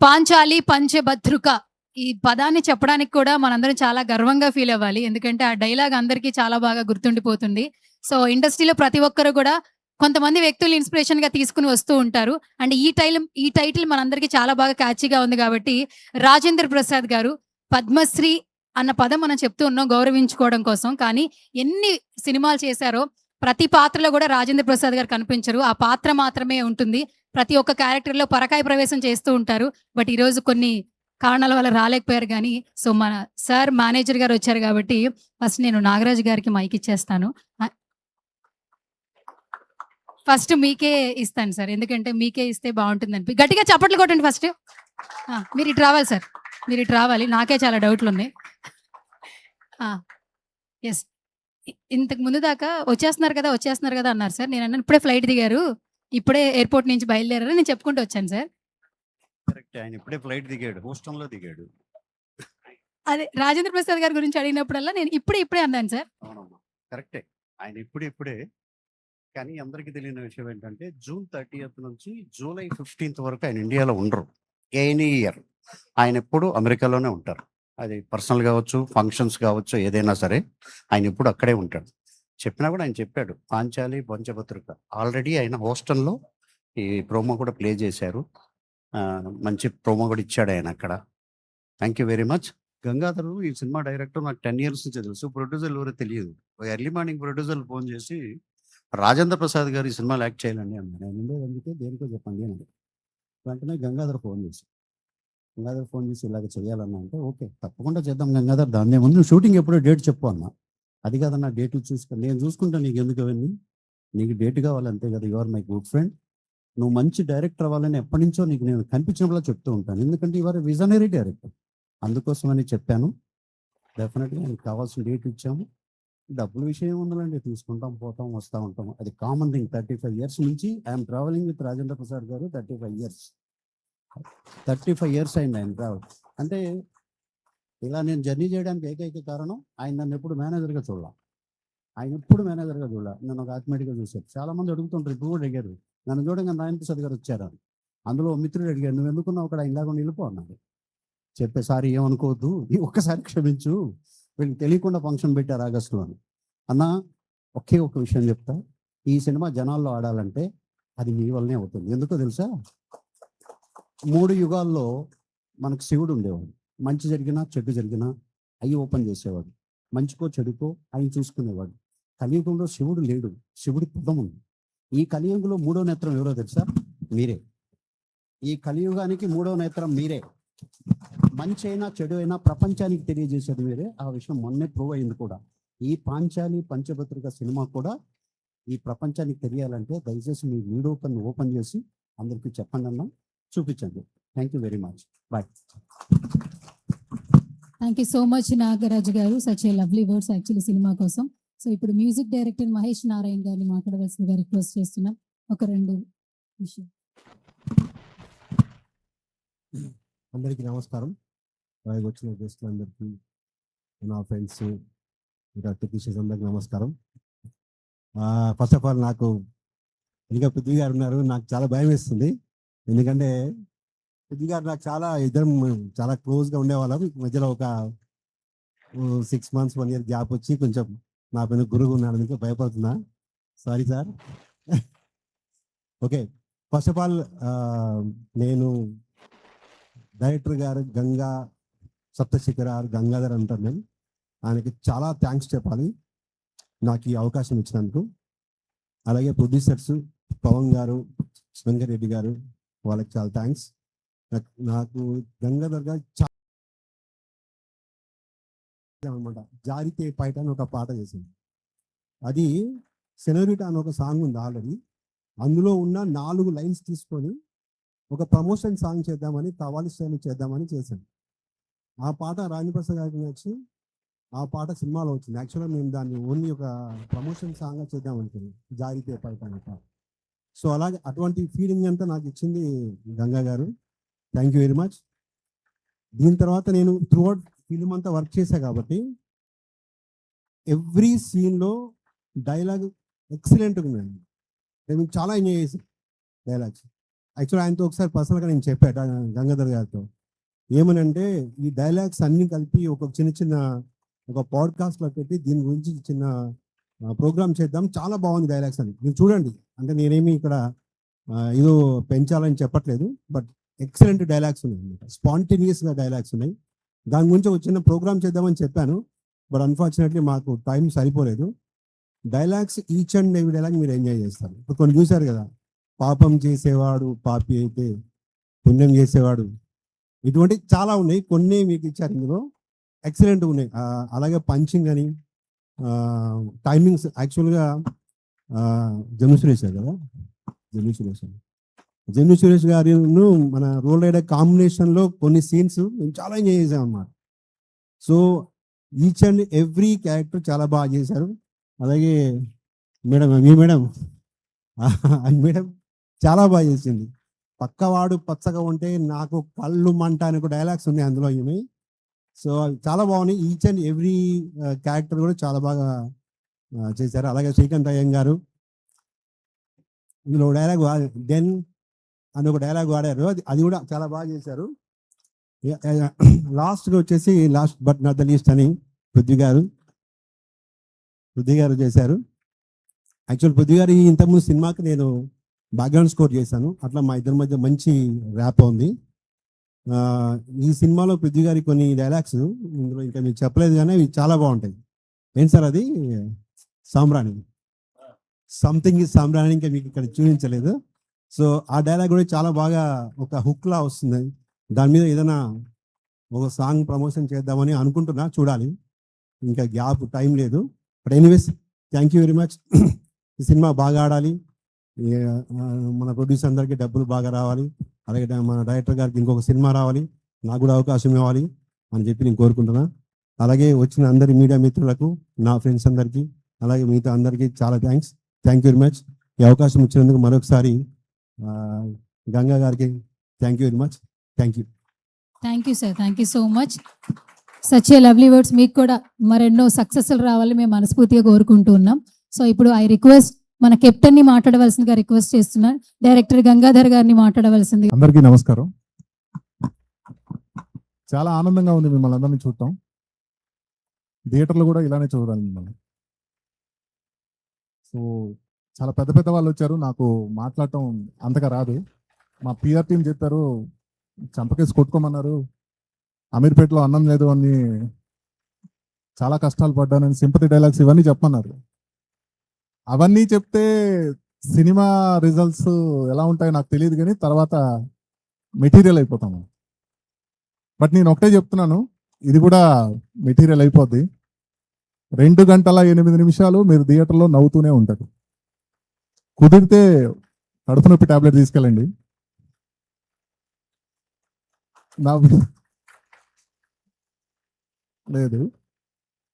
పాంచాలి పంచభద్రుక ఈ పదాన్ని చెప్పడానికి కూడా మనందరం చాలా గర్వంగా ఫీల్ అవ్వాలి. ఎందుకంటే ఆ డైలాగ్ అందరికీ చాలా బాగా గుర్తుండిపోతుంది. సో ఇండస్ట్రీలో ప్రతి ఒక్కరు కూడా కొంతమంది వ్యక్తులు ఇన్స్పిరేషన్‌గా తీసుకొని వస్తూ ఉంటారు. అండ్ ఈ టైటిల్ మనందరికీ చాలా బాగా క్యాచీగా ఉంది కాబట్టి రాజేంద్ర ప్రసాద్ గారు పద్మశ్రీ అన్న పదం మనం చెప్తూ ఉన్నాం గౌరవించుకోవడం కోసం. కానీ ఎన్ని సినిమాలు చేశారో ప్రతి పాత్రలో కూడా రాజేంద్ర ప్రసాద్ గారు కనిపించరు. ఆ పాత్ర మాత్రమే ఉంటుంది. ప్రతి ఒక్క క్యారెక్టర్‌లో పరకాయ ప్రవేశం చేస్తూ ఉంటారు. బట్ ఈరోజు కొన్ని కారణాల వల్ల రాలేకపోయారు గానీ, సో మన సార్ మేనేజర్ గారు వచ్చారు కాబట్టి ఫస్ట్ నేను నాగరాజు గారికి మైక్ ఇచ్చేస్తాను. ఫస్ట్ మీకే ఇస్తాను సార్. ఎందుకంటే మీకే ఇస్తే బావుంటుందని. గట్టిగా చప్పట్లు కొట్టండి ఫస్ట్. మీరు ఇటు రావాలి సార్. మీరు ఇటు రావాలి. నాకే చాలా డౌట్‌లున్నాయి. యెస్. ఇంతకు ముందు దాకా వచ్చేస్తున్నారు కదా అన్నారు సార్. నేనన్నాను ఇప్పుడే ఫ్లైట్ దిగారు. ఇప్పుడే ఎయిర్‌పోర్ట్ నుంచి బయలుదేరారు నేను చెప్పుకుంటూ వచ్చాను సార్. కరెక్ట్. ఆయన ఇప్పుడే ఫ్లైట్ దిగాడు. హూస్టన్‌లో దిగాడు. అదే రాజేంద్ర ప్రసాద్ గారి గురించి అడిగినప్పుడల్లా నేను ఇప్పుడే అన్నాను సార్. అవునమ్మా. కరెక్టే. ఆయన ఇప్పుడే కానీ అందరికీ తెలియని విషయం ఏంటంటే జూన్ 30th నుంచి జూలై 15th వరకు ఆయన ఇండియాలో ఉండరు. Any year. ఆయన ఎప్పుడు అమెరికాలోనే ఉంటారు. అది పర్సనల్ కావచ్చు, ఫంక్షన్స్ కావచ్చు, ఏదైనా సరే ఆయన ఎప్పుడు అక్కడే ఉంటాడు. చెప్పినా కూడా ఆయన చెప్పాడు. పాంచాలి పంచభద్రిక. ఆల్రెడీ ఆయన హూస్టన్‌లో ఈ ప్రోమో కూడా ప్లే చేశారు. మంచి ప్రోమో కూడా ఇచ్చాడు ఆయన అక్కడ. Thank you very much. Gangadhar ఈ సినిమా డైరెక్టర్ నాకు 10 ఇయర్స్ నుంచి తెలుసు. ప్రొడ్యూసర్లు ఎవరో తెలియదు. ఎర్లీ మార్నింగ్ ప్రొడ్యూసర్లు ఫోన్ చేసి, రాజేంద్ర ప్రసాద్ గారు ఈ సినిమాలో యాక్ట్ చేయాలండి అన్నారు. నేను ఉండేది అందుకే దేనికో చెప్పండి అని. వెంటనే గంగాధర్ ఫోన్ చేసి ఇలాగ చేయాలన్నా అంటే, ఓకే తప్పకుండా చేద్దాం గంగాధర్, దాన్నే ముందు నువ్వు షూటింగ్ ఎప్పుడో డేట్ చెప్పు అన్నా. అది కాదన్నా డేట్లు చూసుకో, నేను చూసుకుంటాను, నీకు ఎందుకు అవన్నీ, నీకు డేట్ కావాలి అంతే కదా, you are my good friend, నువ్వు మంచి డైరెక్టర్ అవ్వాలని ఎప్పటి నుంచో నీకు నేను కనిపించినప్పుడు చెప్తూ ఉంటాను. ఎందుకంటే ఇవాళ విజనరీ డైరెక్టర్, అందుకోసమని చెప్పాను. డెఫినెట్గా ఆయనకు కావాల్సిన డేట్ ఇచ్చాము. డబ్బుల విషయం ఉండాలండి, తీసుకుంటాం, పోతాం, వస్తూ ఉంటాం, అది కామన్ థింగ్. 35 years నుంచి I'm travelling with Rajendra Prasad గారు. 35 years అయింది ఆయన ట్రావెల్. అంటే ఇలా నేను జర్నీ చేయడానికి ఏకైక కారణం, ఆయన నన్ను ఎప్పుడు మేనేజర్గా చూడాల, నన్ను ఒక ఆత్మీయుడిగా చూశారు. చాలా మంది అడుగుతుంటారు, ఇప్పుడు కూడా అడిగారు నన్ను చూడంగా నారాయణ ప్రసాద్ గారు వచ్చారు. అందులో మిత్రుడు అడిగారు, నువ్వు ఎందుకున్నావు అక్కడ, ఇలాగ వెళ్ళిపో అన్నాడు. సారీ ఏమనుకోవద్దు, ఒక్కసారి క్షమించు, వీళ్ళకి తెలియకుండా ఫంక్షన్ పెట్టారు ఆగస్టులో అని. అన్న ఒకే ఒక విషయం చెప్తా, ఈ సినిమా జనాల్లో ఆడాలంటే అది మీ వల్లనే అవుతుంది. ఎందుకో తెలుసా, 3 యుగాల్లో మనకు శివుడు ఉండేవాడు. మంచి జరిగినా చెడు జరిగినా అవి ఓపెన్ చేసేవాడు. మంచికో చెడుకో ఆయన చూసుకునేవాడు. కలియుగంలో శివుడు లేడు, శివుడి పదం ఉంది. ఈ కలియుగంలో 3వ నేత్రం ఎవరో తెలుసా, మీరే. ఈ కలియుగానికి 3వ నేత్రం మీరే. మంచి అయినా చెడు అయినా ప్రపంచానికి తెలియజేసేది మీరే. ఆ విషయం మొన్నే ప్రూవ్ అయింది కూడా. ఈ పాంచాలి పంచభద్రిక సినిమా కూడా ఈ ప్రపంచానికి తెలియాలంటే దయచేసి మీ వీడియో ఓపెన్ చేసి అందరికీ చెప్పండి అన్నా, చూపించండి. Thank you very much. Bye. Thank you so much Nagaraju గారు, such a lovely words actually cinema కోసం. సో ఇప్పుడు మ్యూజిక్ డైరెక్టర్ మహేష్ నారాయణ గారిని మాట్లాడవలసిందిగా రిక్వెస్ట్ చేస్తున్నాం. ఒక 2 విషయం. అందరికీ నమస్కారం. అలాగే వచ్చిన గెస్టులందరికీ, నా ఫ్రెండ్స్, టెక్నీషియన్స్ అందరికీ నమస్కారం. ఫస్ట్ ఆఫ్ ఆల్ నాకు ఇంకా పృథ్వీ గారు ఉన్నారు, నాకు చాలా భయం వేస్తుంది. ఎందుకంటే పృథ్వీ గారు నాకు ఇద్దరం చాలా క్లోజ్గా ఉండేవాళ్ళం. మధ్యలో ఒక 6 months 1 year గ్యాప్ వచ్చి కొంచెం నా పైన గురువు ఉన్నాడు, అందుకే భయపడుతున్నా. Sorry sir. Okay, first of all నేను డైరెక్టర్ గారు గంగా సప్తశిఖరార్ గంగాధర్ అంటారు. నేను ఆయనకి చాలా థ్యాంక్స్ చెప్పాలి నాకు ఈ అవకాశం ఇచ్చినందుకు. అలాగే ప్రొడ్యూసర్స్ పవన్ గారు, వెంకరెడ్డి గారు, వాళ్ళకి చాలా థ్యాంక్స్. నాకు గంగాధర్ గారు అనమాట జారితే పైట అని ఒక పాట చేసింది. అది సెనోరిటా అని ఒక సాంగ్ ఉంది ఆల్రెడీ. అందులో ఉన్న 4 lines తీసుకొని ఒక ప్రమోషన్ సాంగ్ చేద్దామని, కావాలి స్టైల్ చేద్దామని చేశాను. ఆ పాట రాజప్రసాద్ గారికి నచ్చి ఆ పాట సినిమాలో వచ్చింది. యాక్చువల్గా మేము దాన్ని ఓన్లీ ఒక ప్రమోషన్ సాంగ్గా చేద్దాం అనుకున్నాం, జారితే పైట అనే పాట. సో అలాగే అటువంటి ఫీలింగ్ అంతా నాకు ఇచ్చింది గంగా గారు. Thank you very much. దీని తర్వాత నేను త్రూఅవుట్ ఫిలిం అంతా వర్క్ చేశా కాబట్టి ఎవ్రీ సీన్లో డైలాగ్ ఎక్సలెంట్గా ఉందండి. నేను చాలా ఎంజాయ్ చేశాను డైలాగ్స్. యాక్చువల్లీ ఆయనతో ఒకసారి పర్సనల్గా నేను చెప్పాట గంగాధర్ గారితో ఏమనంటే ఈ డైలాగ్స్ అన్ని కలిపి ఒక చిన్న చిన్న ఒక పాడ్కాస్ట్లో పెట్టి దీని గురించి చిన్న ప్రోగ్రామ్ చేద్దాం, చాలా బాగుంది డైలాగ్స్ అని. మీరు చూడండి, అంటే నేనేమి ఇక్కడ ఏదో పెంచాలని చెప్పట్లేదు, బట్ ఎక్సలెంట్ డైలాగ్స్ ఉన్నాయి, స్పాంటేనియస్గా డైలాగ్స్ ఉన్నాయి. దాని గురించి ఒక చిన్న ప్రోగ్రామ్ చేద్దామని చెప్పాను, బట్ అన్ఫార్చునేట్లీ మాకు టైం సరిపోలేదు. Dialogues each and every dialogue మీరు ఎంజాయ్ చేస్తారు. ఇప్పుడు కొన్ని చూశారు కదా, పాపం చేసేవాడు పాపి అయితే పుణ్యం చేసేవాడు, ఇటువంటి చాలా ఉన్నాయి. కొన్ని మీకు ఇచ్చారు ఇందులో, ఎక్సలెంట్ ఉన్నాయి. అలాగే పంచింగ్ అని టైమింగ్స్ యాక్చువల్గా జమ్ము సురేష్ కదా, జమ్ము సురేష్ గారిను మన రోల్ రైడర్ కాంబినేషన్లో కొన్ని సీన్స్ మేము చాలా ఎంజాయ్ చేసాం అన్నమాట. So each and every character చాలా బాగా చేశారు. అలాగే మేడం, మీ మేడం మేడం చాలా బాగా చేసింది. పక్కవాడు పచ్చగా ఉంటే నాకు కళ్ళు మంట అనే ఒక డైలాగ్స్ ఉన్నాయి అందులో ఇవి. సో అవి చాలా బాగున్నాయి. ఈచ్ అండ్ ఎవ్రీ క్యారెక్టర్ కూడా చాలా బాగా చేశారు. అలాగే శ్రీకాంత్ అయ్యం గారు ఇందులో డైలాగ్ దెన్ అని ఒక డైలాగ్ వాడారు, అది కూడా చాలా బాగా చేశారు. లాస్ట్గా వచ్చేసి last but not the least అని పృథ్వీ గారు చేశారు. యాక్చువల్ పృథ్వీ గారు ఇంతకుముందు సినిమాకి నేను బ్యాక్గ్రౌండ్ స్కోర్ చేశాను, అట్లా మా ఇద్దరి మధ్య మంచి ర్యాప్ ఉంది. ఈ సినిమాలో పృథ్వీ గారి కొన్ని డైలాగ్స్ ఇందులో ఇంకా మీకు చెప్పలేదు కానీ అవి చాలా బాగుంటాయి. ఏంటి సార్ అది సాంబ్రాణి, సంథింగ్ ఇస్ సాంబ్రాణి, ఇంకా మీకు ఇక్కడ చూపించలేదు. సో ఆ డైలాగ్ కూడా చాలా బాగా ఒక హుక్లా వస్తుంది. దాని మీద ఏదైనా ఒక సాంగ్ ప్రమోషన్ చేద్దామని అనుకుంటున్నా, చూడాలి, ఇంకా గ్యాప్ టైం లేదు. But anyways thank you very much. ఈ సినిమా బాగా ఆడాలి, మన ప్రొడ్యూసర్ అందరికీ డబ్బులు బాగా రావాలి, అలాగే మన డైరెక్టర్ గారికి ఇంకొక సినిమా రావాలి, నాకు కూడా అవకాశం ఇవ్వాలి అని చెప్పి నేను కోరుకుంటున్నా. అలాగే వచ్చిన అందరి మీడియా మిత్రులకు, నా ఫ్రెండ్స్ అందరికీ, అలాగే మిగతా అందరికీ చాలా థ్యాంక్ యూ వెరీ మచ్. ఈ అవకాశం ఇచ్చినందుకు మరొకసారి గంగా గారికి thank you very much. Thank you sir, thank you so much. Such a lovely words. మీకు కూడా మరెన్నో సక్సెస్లు రావాలి మేము మనస్ఫూర్తిగా కోరుకుంటూ ఉన్నాం. సో ఇప్పుడు ఐ రిక్వెస్ట్ మన కెప్టెన్ ని మాట్లాడవలసిందిగా రిక్వెస్ట్ చేస్తున్నాను, డైరెక్టర్ గంగాధర్ గారిని మాట్లాడవలసింది. అందరికీ నమస్కారం. చాలా ఆనందంగా ఉంది మిమ్మల్ని అందరినీ చూడటం. థియేటర్లో కూడా ఇలానే చూడాలి మిమ్మల్ని. సో చాలా పెద్ద పెద్ద వాళ్ళు వచ్చారు, నాకు మాట్లాడటం అంతగా రాదు. మా పిఆర్ టీం చెప్పారు, చంపకేసి కొట్టుకోమన్నారు, అమీర్పేటలో అన్నం లేదు అని చాలా కష్టాలు పడ్డానని సింపతి డైలాగ్స్ ఇవన్నీ చెప్పమన్నారు. అవన్నీ చెప్తే సినిమా రిజల్ట్స్ ఎలా ఉంటాయో నాకు తెలియదు, కానీ తర్వాత మెటీరియల్ అయిపోతాము. బట్ నేను ఒకటే చెప్తున్నాను, ఇది కూడా మెటీరియల్ అయిపోద్ది. 2 గంటల 8 నిమిషాలు మీరు థియేటర్లో నవ్వుతూనే ఉంటారు. కుదిరితే కడుపు నొప్పి టాబ్లెట్ తీసుకెళ్ళండి. లేదు,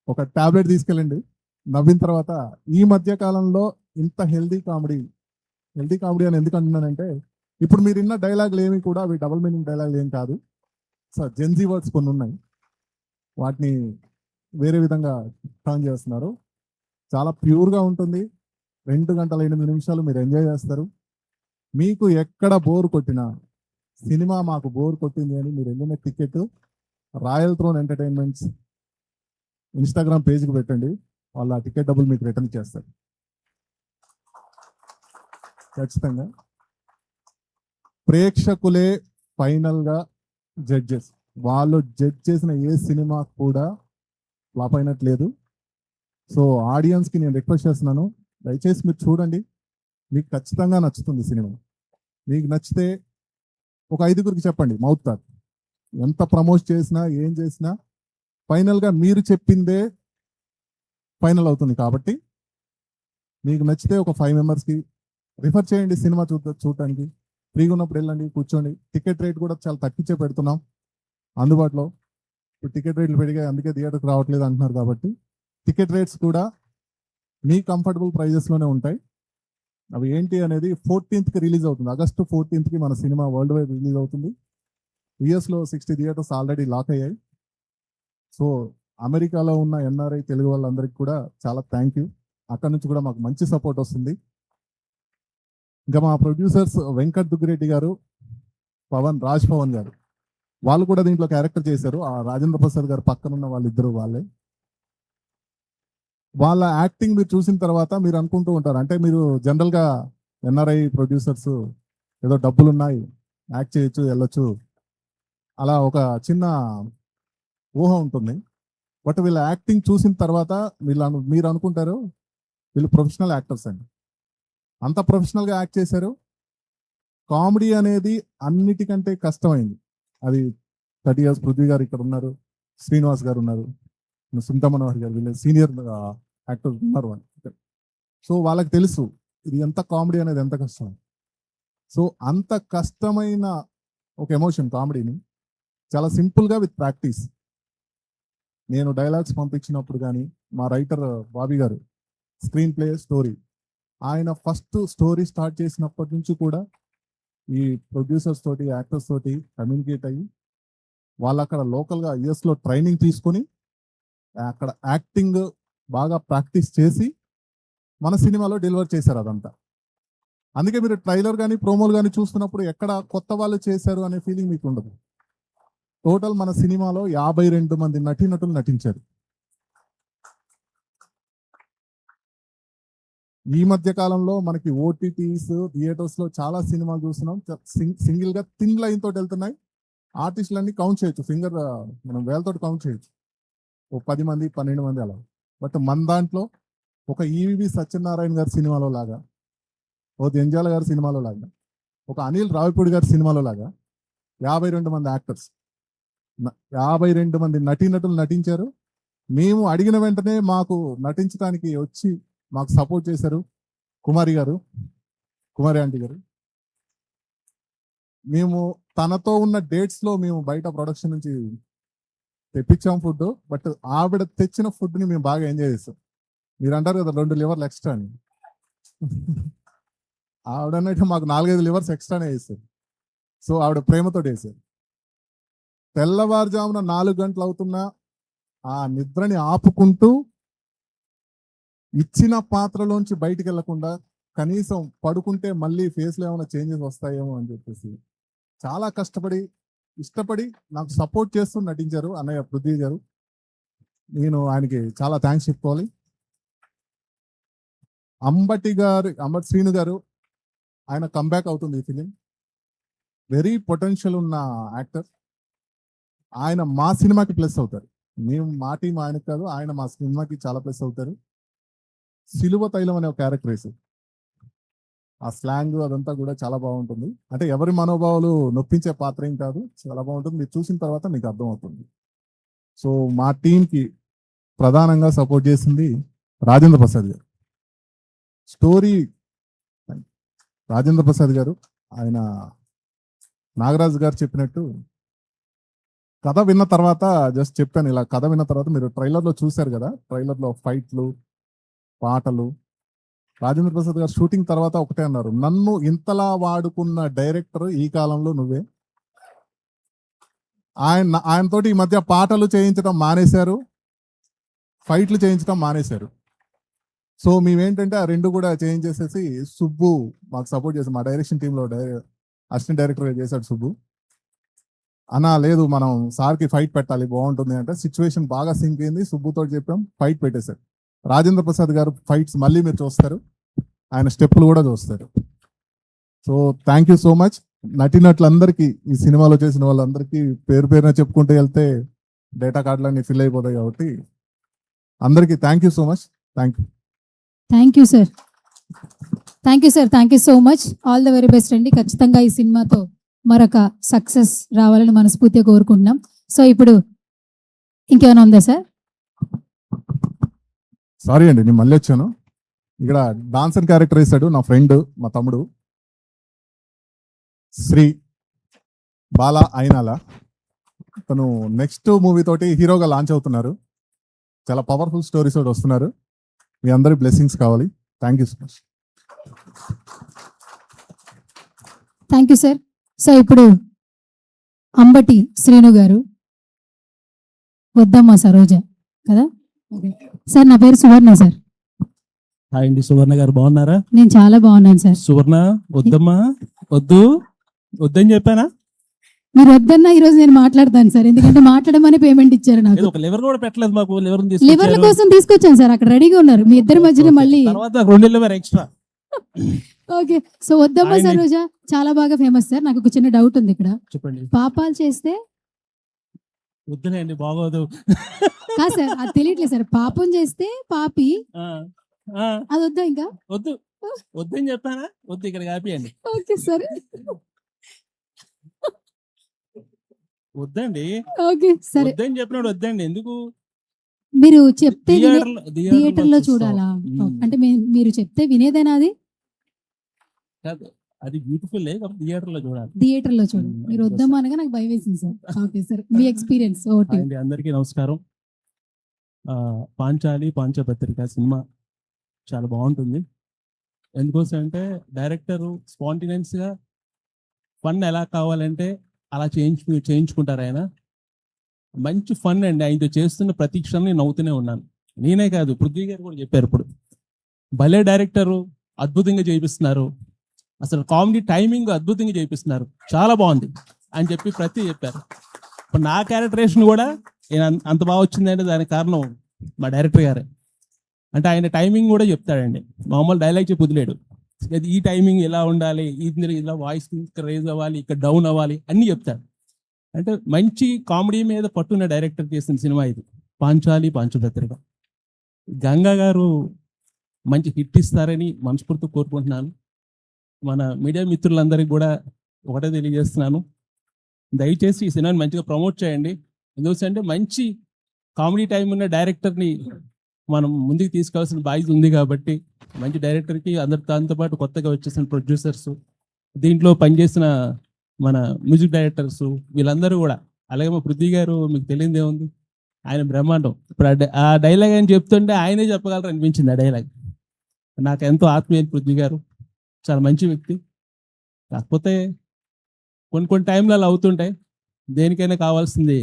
ఒక టాబ్లెట్ తీసుకెళ్ళండి, నవ్విన తర్వాత. ఈ మధ్య కాలంలో ఇంత హెల్దీ కామెడీ అని ఎందుకు అంటున్నానంటే, ఇప్పుడు మీరు విన్న డైలాగులు ఏమి కూడా అవి డబుల్ మీనింగ్ డైలాగులు ఏం కాదు. సార్ జెన్జీ వర్డ్స్ కొన్ని ఉన్నాయి, వాటిని వేరే విధంగా టర్న్ చేస్తున్నారు. చాలా ప్యూర్గా ఉంటుంది. 2 గంటల 8 నిమిషాలు మీరు ఎంజాయ్ చేస్తారు. మీకు ఎక్కడ బోర్ కొట్టినా, సినిమా మాకు బోర్ కొట్టింది అని మీరు వెళ్ళిన ticket Royal Throne Entertainments Instagram పేజ్కి పెట్టండి, వాళ్ళు ఆ టికెట్ డబ్బులు మీకు రిటర్న్ చేస్తారు ఖచ్చితంగా. ప్రేక్షకులే ఫైనల్గా జడ్జెస్. వాళ్ళు జడ్జ్ చేసిన ఏ సినిమా కూడా ఫ్లాప్ అయినట్లేదు. సో ఆడియన్స్కి నేను రిక్వెస్ట్ చేస్తున్నాను, దయచేసి మీరు చూడండి, మీకు ఖచ్చితంగా నచ్చుతుంది సినిమా. మీకు నచ్చితే ఒక 5గురికి చెప్పండి, మౌత్ టాక్. ఎంత ప్రమోట్ చేసినా ఏం చేసినా ఫైనల్గా మీరు చెప్పిందే ఫైనల్ అవుతుంది. కాబట్టి మీకు నచ్చితే ఒక 5 మెంబర్స్కి రిఫర్ చేయండి సినిమా చూడటానికి. ఫ్రీగా ఉన్నప్పుడు వెళ్ళండి, కూర్చోండి. టికెట్ రేట్ కూడా చాలా తగ్గించే పెడుతున్నాం అందుబాటులో. ఇప్పుడు టికెట్ రేట్లు పెరిగాయి, అందుకే థియేటర్కి రావట్లేదు అంటున్నారు. కాబట్టి టికెట్ రేట్స్ కూడా మీ కంఫర్టబుల్ ప్రైజెస్లోనే ఉంటాయి. అవి ఏంటి అనేది 14th రిలీజ్ అవుతుంది. ఆగస్టు 14th మన సినిమా వరల్డ్ వైడ్ రిలీజ్ అవుతుంది. యుఎస్లో 60 థియేటర్స్ ఆల్రెడీ లాక్ అయ్యాయి. సో అమెరికాలో ఉన్న ఎన్ఆర్ఐ తెలుగు వాళ్ళందరికీ కూడా చాలా థ్యాంక్ యూ. అక్కడ నుంచి కూడా మాకు మంచి సపోర్ట్ వస్తుంది. ఇంకా మా ప్రొడ్యూసర్స్ వెంకట్ దుగ్గిరెడ్డి గారు, రాజ్ పవన్ గారు, వాళ్ళు కూడా దీంట్లో క్యారెక్టర్ చేశారు. ఆ రాజేంద్ర ప్రసాద్ గారు పక్కన ఉన్న వాళ్ళిద్దరు వాళ్ళే. వాళ్ళ యాక్టింగ్ మీరు చూసిన తర్వాత మీరు అనుకుంటూ ఉంటారు, అంటే మీరు జనరల్గా ఎన్ఆర్ఐ ప్రొడ్యూసర్స్ ఏదో డబ్బులు ఉన్నాయి, యాక్ట్ చేయొచ్చు, వెళ్ళొచ్చు, అలా ఒక చిన్న ఊహ ఉంటుంది. బట్ వీళ్ళ యాక్టింగ్ చూసిన తర్వాత మీరు అనుకుంటారు వీళ్ళు ప్రొఫెషనల్ యాక్టర్స్ అండి. అంత ప్రొఫెషనల్గా యాక్ట్ చేశారు. కామెడీ అనేది అన్నిటికంటే కష్టమైంది. అది 30 years పృథ్వీ గారు ఇక్కడ ఉన్నారు, శ్రీనివాస్ గారు ఉన్నారు, సునీత మనోహర్ గారు, వీళ్ళు సీనియర్ యాక్టర్స్ ఉన్నారు. సో వాళ్ళకి తెలుసు ఇది ఎంత కామెడీ అనేది ఎంత కష్టం. సో అంత కష్టమైన ఒక ఎమోషన్ కామెడీని చాలా సింపుల్గా విత్ ప్రాక్టీస్, నేను డైలాగ్స్ పంపించినప్పుడు కానీ మా రైటర్ బాబీ గారు స్క్రీన్ ప్లే స్టోరీ, ఆయన ఫస్ట్ స్టోరీ స్టార్ట్ చేసినప్పటి నుంచి కూడా ఈ ప్రొడ్యూసర్స్ తోటి యాక్టర్స్ తోటి కమ్యూనికేట్ అయ్యి వాళ్ళు అక్కడ లోకల్గా యుఎస్లో ట్రైనింగ్ తీసుకొని అక్కడ యాక్టింగ్ బాగా ప్రాక్టీస్ చేసి మన సినిమాలో డెలివర్ చేశారు అదంతా. అందుకే మీరు ట్రైలర్ కానీ ప్రోమోలు కానీ చూస్తున్నప్పుడు ఎక్కడ కొత్త వాళ్ళు చేశారు అనే ఫీలింగ్ మీకు ఉండదు. టోటల్ మన సినిమాలో 52 మంది నటీనటులు నటించారు. ఈ మధ్య కాలంలో మనకి ఓటీటీస్ థియేటర్స్ లో చాలా సినిమాలు చూస్తున్నాం, సింగిల్ గా థిన్ లైన్ తోటి వెళ్తున్నాయి. ఆర్టిస్టులన్నీ కౌంట్ చేయొచ్చు, ఫింగర్ మనం వేలతో కౌంట్ చేయొచ్చు, ఓ 10 మంది 12 మంది అలా. బట్ మన దాంట్లో ఒక ఈవి సత్యనారాయణ గారి సినిమాలో లాగా, ఓ జంజాల గారి సినిమాలో లాగా, ఒక అనిల్ రావిపూడి గారి సినిమాలో లాగా 52 మంది యాక్టర్స్, 52 మంది నటీనటులు నటించారు. మేము అడిగిన వెంటనే మాకు నటించడానికి వచ్చి మాకు సపోర్ట్ చేశారు కుమారి ఆంటీ గారు. మేము తనతో ఉన్న డేట్స్ లో మేము బయట ప్రొడక్షన్ నుంచి తెప్పించాం ఫుడ్, బట్ ఆవిడ తెచ్చిన ఫుడ్ ని మేము బాగా ఎంజాయ్ చేస్తాం. మీరు అంటారు కదా 2 లివర్లు ఎక్స్ట్రా అని, ఆవిడనైతే మాకు 4-5 లివర్స్ ఎక్స్ట్రానే వేస్తారు. సో ఆవిడ ప్రేమతో వేసారు. తెల్లవారుజామున 4 గంటలు అవుతున్నా ఆ నిద్రని ఆపుకుంటూ ఇచ్చిన పాత్రలోంచి బయటికి వెళ్లకుండా కనీసం పడుకుంటే మళ్ళీ ఫేస్లో ఏమైనా చేంజెస్ వస్తాయేమో అని చెప్పేసి చాలా కష్టపడి ఇష్టపడి నాకు సపోర్ట్ చేస్తూ నటించారు అన్నయ్య పృథ్వీ గారు. నేను ఆయనకి చాలా థ్యాంక్స్ చెప్పుకోవాలి. అంబటి శ్రీను గారు, ఆయన కంబ్యాక్ అవుతుంది ఈ ఫిలిం. వెరీ పొటెన్షియల్ ఉన్న యాక్టర్. ఆయన మా సినిమాకి ప్లస్ అవుతారు. మేము మా టీం ఆయనకు కాదు, ఆయన మా సినిమాకి చాలా ప్లస్ అవుతారు. సిలువ తైలం అనే ఒక క్యారెక్టర్ వేసి ఆ స్లాంగ్ అదంతా కూడా చాలా బాగుంటుంది. అంటే ఎవరి మనోభావాలు నొప్పించే పాత్ర ఏం కాదు, చాలా బాగుంటుంది. మీరు చూసిన తర్వాత మీకు అర్థమవుతుంది. సో మా టీంకి ప్రధానంగా సపోర్ట్ చేసింది రాజేంద్ర ప్రసాద్ గారు. స్టోరీ రాజేంద్ర ప్రసాద్ గారు, ఆయన నాగరాజు గారు చెప్పినట్టు కథ విన్న తర్వాత జస్ట్ చెప్పాను, ఇలా కథ విన్న తర్వాత మీరు ట్రైలర్లో చూశారు కదా, ట్రైలర్లో ఫైట్లు పాటలు. రాజేంద్ర ప్రసాద్ గారు షూటింగ్ తర్వాత ఒకటే అన్నారు, నన్ను ఇంతలా వాడుకున్న డైరెక్టర్ ఈ కాలంలో నువ్వే. ఆయనతోటి ఈ మధ్య పాటలు చేయించడం మానేశారు, ఫైట్లు చేయించడం మానేశారు. సో మేమేంటంటే ఆ 2 కూడా చేయించేసేసి సుబ్బు మాకు సపోర్ట్ చేసి మా డైరెక్షన్ టీంలో అసిస్టెంట్ డైరెక్టర్గా చేశాడు సుబ్బు. అన్నా లేదు మనం సార్కి ఫైట్ పెట్టాలి బాగుంటుంది అంటే సిచ్యువేషన్ బాగా సింక్ అయింది, సుబ్బుతో చెప్పాం, ఫైట్ పెట్టేశారు. రాజేంద్ర ప్రసాద్ గారు ఫైట్స్ మళ్ళీ మీరు చూస్తారు, ఆయన స్టెప్పులు కూడా చూస్తారు. So thank you so much. నటీనటులందరికీ, ఈ సినిమాలో చేసిన వాళ్ళందరికీ పేరున చెప్పుకుంటూ వెళ్తే డేటా కార్డులన్నీ ఫిల్ అయిపోతాయి కాబట్టి అందరికీ thank you so much. Thank you sir. Thank you so much. All the very best అండి. ఖచ్చితంగా ఈ సినిమాతో మరొక సక్సెస్ రావాలని మనస్ఫూర్తిగా కోరుకుంటున్నాం. సో ఇప్పుడు ఇంకేమైనా ఉందా సార్? సారీ అండి, నేను మళ్ళీ వచ్చాను. ఇక్కడ డాన్సర్ క్యారెక్టర్ వేశాడు నా ఫ్రెండ్, మా తమ్ముడు శ్రీ బాలా అయినాల. తను నెక్స్ట్ మూవీ తోటి హీరోగా లాంచ్ అవుతున్నారు. చాలా పవర్ఫుల్ స్టోరీస్ తోటి వస్తున్నారు. మీ అందరి బ్లెస్సింగ్స్ కావాలి. Thank you so much. Thank you sir. So ఇప్పుడు అంబటి శ్రీను గారు, వద్దమ్మా సరోజ కదా సార్. నా పేరు సువర్ణ సార్. హాయ్ అండి, సువర్ణ గారు బాగున్నారా? నేను చాలా బాగున్నాను సార్. సువర్ణ వద్దమ్మా, వద్దు వద్దని చెప్పానా? మీరు వద్దన్నా ఈ రోజు నేను మాట్లాడతాను సార్, ఎందుకంటే మాట్లాడమని పేమెంట్ ఇచ్చారు నాకు. ఏదో ఒక లివర్ కూడా పెట్టలేదు మాకు, లివర్ లివర్ల కోసం తీసుకొచ్చాను సార్, అక్కడ రెడీగా ఉన్నారు మీ ఇద్దరి మధ్యన మళ్ళీ. తర్వాత 2 లివర్ ఎక్స్ట్రా. ఓకే, సో వద్దమ్మ ఆయన్ని- సరోజ చాలా బాగా ఫేమస్ సార్. నాకు ఒక చిన్న డౌట్ ఉంది ఇక్కడ. చెప్పండి. పాపాలు చేస్తే వద్దులే అండి, బాగోదు. కాదు సార్, అది తెలియట్లేదు సార్. పాపం చేస్తే పాపి, ఆ, ఆ, అది వద్దా ఇంకా? వద్దు వద్దని చెప్పానా? వద్దు, ఇక్కడ కాపీయండి. ఓకే సార్, వద్దండి, ఓకే సరే. వద్దని చెప్పినాడు వద్దండి. ఎందుకు? మీరు చెప్తే థియేటర్ లో చూడాలా? అంటే మీరు చెప్తే వినేదేనా? అది కాదు, అది బ్యూటిఫుల్ థియేటర్ లో చూడాలి. థియేటర్ లో చూడండి. మీరు వద్దమ్మా అనగా నాకు భయం వేసింది సార్. ఓకే సార్, మీ ఎక్స్పీరియన్స్ ఒకటి. అండి, అందరికీ నమస్కారం. పాంచాలి పాంచపత్రిక సినిమా చాలా బాగుంటుంది. ఎందుకోసం అంటే డైరెక్టర్ స్పాంటినియస్ గా ఫన్ ఎలా కావాలంటే అలా చేయించుకుంటారు ఆయన. మంచి ఫన్ అండి, ఆయనతో చేస్తున్న ప్రతి క్షణం నేను నవ్వుతూనే ఉన్నాను. నేనే కాదు, పృథ్వీ గారు కూడా చెప్పారు ఇప్పుడు. భలే డైరెక్టరు, అద్భుతంగా చేయిస్తున్నారు, అసలు కామెడీ టైమింగ్ అద్భుతంగా చేయిస్తున్నారు, చాలా బాగుంది అని చెప్పి చెప్పారు. ఇప్పుడు నా క్యారెక్టరేషన్ కూడా అంత బాగా వచ్చిందంటే దానికి కారణం మా డైరెక్టర్ గారే. అంటే ఆయన టైమింగ్ కూడా చెప్తాడండి, మామూలు డైలాగ్ చెప్పి వదిలేడు. ఈ టైమింగ్ ఎలా ఉండాలి, ఇలా వాయిస్ ఇక్కడ రేజ్ అవ్వాలి, ఇక్కడ డౌన్ అవ్వాలి అన్నీ చెప్తాడు. అంటే మంచి కామెడీ మీద పట్టున్న డైరెక్టర్ చేసిన సినిమా ఇది, పాంచాలి పాంచపత్రిక. గంగా గారు మంచి హిట్ ఇస్తారని మనస్ఫూర్తిగా కోరుకుంటున్నాను. మన మీడియా మిత్రులందరికీ కూడా ఒకటే తెలియజేస్తున్నాను, దయచేసి ఈ సినిమాని మంచిగా ప్రమోట్ చేయండి. ఎందుకంటే మంచి కామెడీ టైం ఉన్న డైరెక్టర్ని మనం ముందుకు తీసుకోవాల్సిన బాధ్యత ఉంది. కాబట్టి మంచి డైరెక్టర్కి దాంతో పాటు కొత్తగా వచ్చేసిన ప్రొడ్యూసర్స్, దీంట్లో పనిచేసిన మన మ్యూజిక్ డైరెక్టర్స్, వీళ్ళందరూ కూడా, అలాగే మా పృథ్వీ గారు మీకు తెలియదు ఏముంది, ఆయన బ్రహ్మాండం. ఇప్పుడు ఆ డైలాగ్ అని చెప్తుంటే ఆయనే చెప్పగలరు అనిపించింది ఆ డైలాగ్. నాకు ఎంతో ఆత్మీయులు పృథ్వీ గారు, చాలా మంచి వ్యక్తి. కాకపోతే కొన్ని టైంలో అలా అవుతుంటాయి. దేనికైనా కావాల్సింది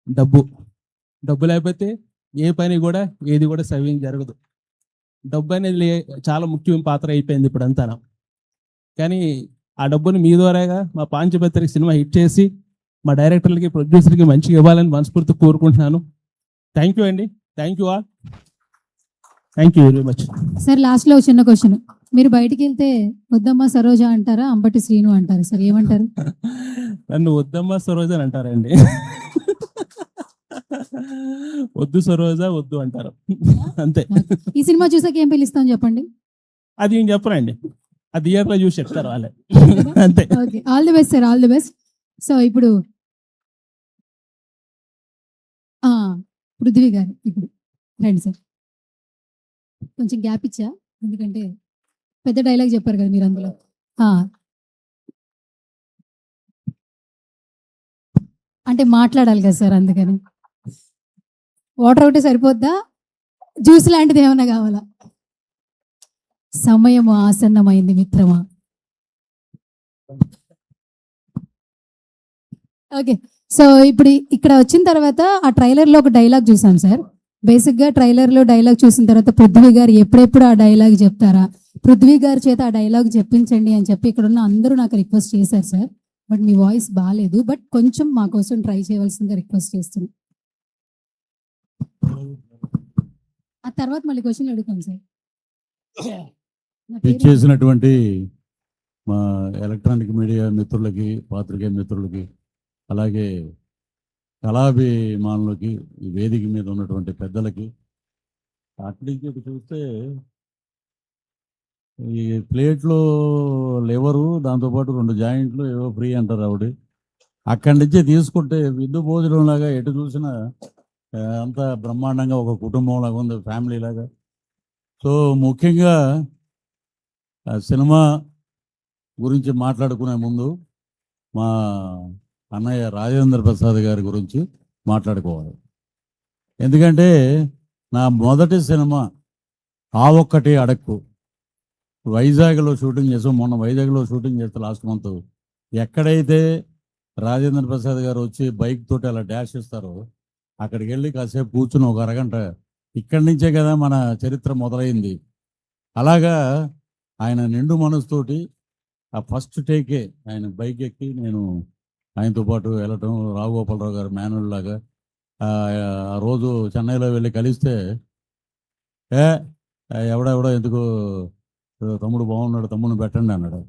డబ్బు లేకపోతే ఏ పని కూడా ఏది కూడా సవ్యం జరగదు. డబ్బు అనేది చాలా ముఖ్యమైన పాత్ర అయిపోయింది ఇప్పుడు అంతా. కానీ ఆ డబ్బుని మీ ద్వారాగా మా పాంచపత్రిక సినిమా హిట్ చేసి మా డైరెక్టర్లకి ప్రొడ్యూసర్కి మంచిగా ఇవ్వాలని మనస్ఫూర్తి కోరుకుంటున్నాను. థ్యాంక్ యూ అండి, thank you all, thank you very much. Sir last లో చిన్న క్వశ్చన్, మీరు బయటికి వెళ్తే వద్దమ్మ సరోజ అంటారా, అంబటి శ్రీను అంటారు సార్, ఏమంటారు? నన్ను వద్దమ్మ సరోజ అని అంటారండి. వద్దు సరోజ వద్దు అంటారు, అంతే. ఈ సినిమా చూసాక ఏం పిలుస్తాం చెప్పండి? అది ఏం చెప్పరండి, ఆ థియేటర్లో చూసి చెప్తారు వాళ్ళే, అంతే. Okay, all the best sir, all the best. So ఇప్పుడు పృథ్వీ గారు ఇప్పుడు రండి సార్. కొంచెం గ్యాప్ ఇచ్చా, ఎందుకంటే పెద్ద డైలాగ్ చెప్పారు కదా మీరు అందులో. అంటే మాట్లాడాలి కదా సార్, అందుకని. వాటర్ ఒకటి సరిపోద్దా, జ్యూస్ లాంటిది ఏమైనా కావాలా? సమయం ఆసన్నమైంది మిత్రమా. ఓకే, సో ఇప్పుడు ఇక్కడ వచ్చిన తర్వాత ఆ ట్రైలర్ లో ఒక డైలాగ్ చూసాం సార్. బేసిక్ గా ట్రైలర్ లో డైలాగ్ చూసిన తర్వాత పృథ్వీ గారు ఎప్పుడెప్పుడు ఆ డైలాగ్ చెప్తారా, పృథ్వీ గారి చేత ఆ డైలాగ్ చెప్పించండి అని చెప్పి ఇక్కడ ఉన్న అందరూ నాకు రిక్వెస్ట్ చేశారు సార్. బట్ మీ వాయిస్ బాగాలేదు, బట్ కొంచెం మా కోసం ట్రై చేయవలసిందిగా రిక్వెస్ట్ చేస్తున్నాం. ఆ తర్వాత మళ్ళీ క్వశ్చన్ అడుగుతాం సార్. ఇచ్చేసినటువంటి మా ఎలక్ట్రానిక్ మీడియా మిత్రులకి, పాత్రికేయ మిత్రులకి, అలాగే కళాభిమానులకి, ఈ వేదిక మీద ఉన్నటువంటి పెద్దలకి, అట్లీకి చూస్తే ఈ ప్లేట్లో లివరు, దాంతోపాటు 2 జాయింట్లు ఏవో ఫ్రీ అంటారు ఆవిడ. అక్కడి నుంచే తీసుకుంటే విందు భోజనం లాగా ఎటు చూసినా అంతా బ్రహ్మాండంగా ఒక కుటుంబం లాగా ఉంది, ఫ్యామిలీ లాగా. సో ముఖ్యంగా సినిమా గురించి మాట్లాడుకునే ముందు మా అన్నయ్య రాజేంద్ర ప్రసాద్ గారి గురించి మాట్లాడుకోవాలి. ఎందుకంటే నా మొదటి సినిమా ఆ ఒక్కటి అడక్కు వైజాగ్లో షూటింగ్ చేసాం. మొన్న వైజాగ్లో షూటింగ్ చేస్తే లాస్ట్ మంత్ ఎక్కడైతే రాజేంద్ర ప్రసాద్ గారు వచ్చి బైక్ తోటి అలా డాష్ ఇస్తారో అక్కడికి వెళ్ళి కాసేపు కూర్చుని ఒక అరగంట, ఇక్కడి నుంచే కదా మన చరిత్ర మొదలైంది, అలాగా ఆయన నిండు మనసుతోటి ఆ ఫస్ట్ టేకే ఆయన బైక్ ఎక్కి నేను ఆయనతో పాటు వెళ్ళటం, రావుగోపాలరావు గారు మేనల్ లాగా ఆ రోజు చెన్నైలో వెళ్ళి కలిస్తే ఏ ఎవడెవడో ఎందుకు తమ్ముడు బాగున్నాడు, తమ్ముడిని పెట్టండి అన్నాడు.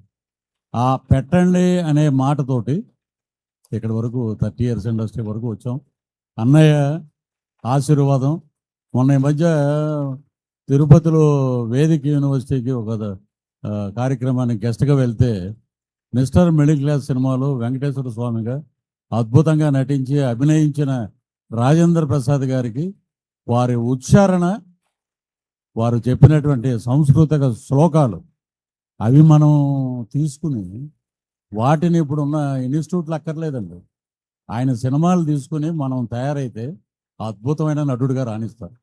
ఆ పెట్టండి అనే మాటతోటి ఇక్కడి వరకు 30 years ఇండస్ట్రీ వరకు వచ్చాం. అన్నయ్య ఆశీర్వాదం. మొన్న ఈ మధ్య తిరుపతిలో వేదిక యూనివర్సిటీకి ఒక కార్యక్రమానికి గెస్ట్గా వెళ్తే మిస్టర్ మిడిల్ క్లాస్ సినిమాలో వెంకటేశ్వర స్వామిగా అద్భుతంగా నటించి అభినయించిన రాజేంద్ర ప్రసాద్ గారికి వారి ఉచ్చారణ, వారు చెప్పినటువంటి సాంస్కృతిక శ్లోకాలు అవి మనం తీసుకుని వాటిని ఇప్పుడున్న ఇన్స్టిట్యూట్లు అక్కర్లేదండి. ఆయన సినిమాలు తీసుకుని మనం తయారైతే అద్భుతమైన నటుడిగా రాణిస్తారు.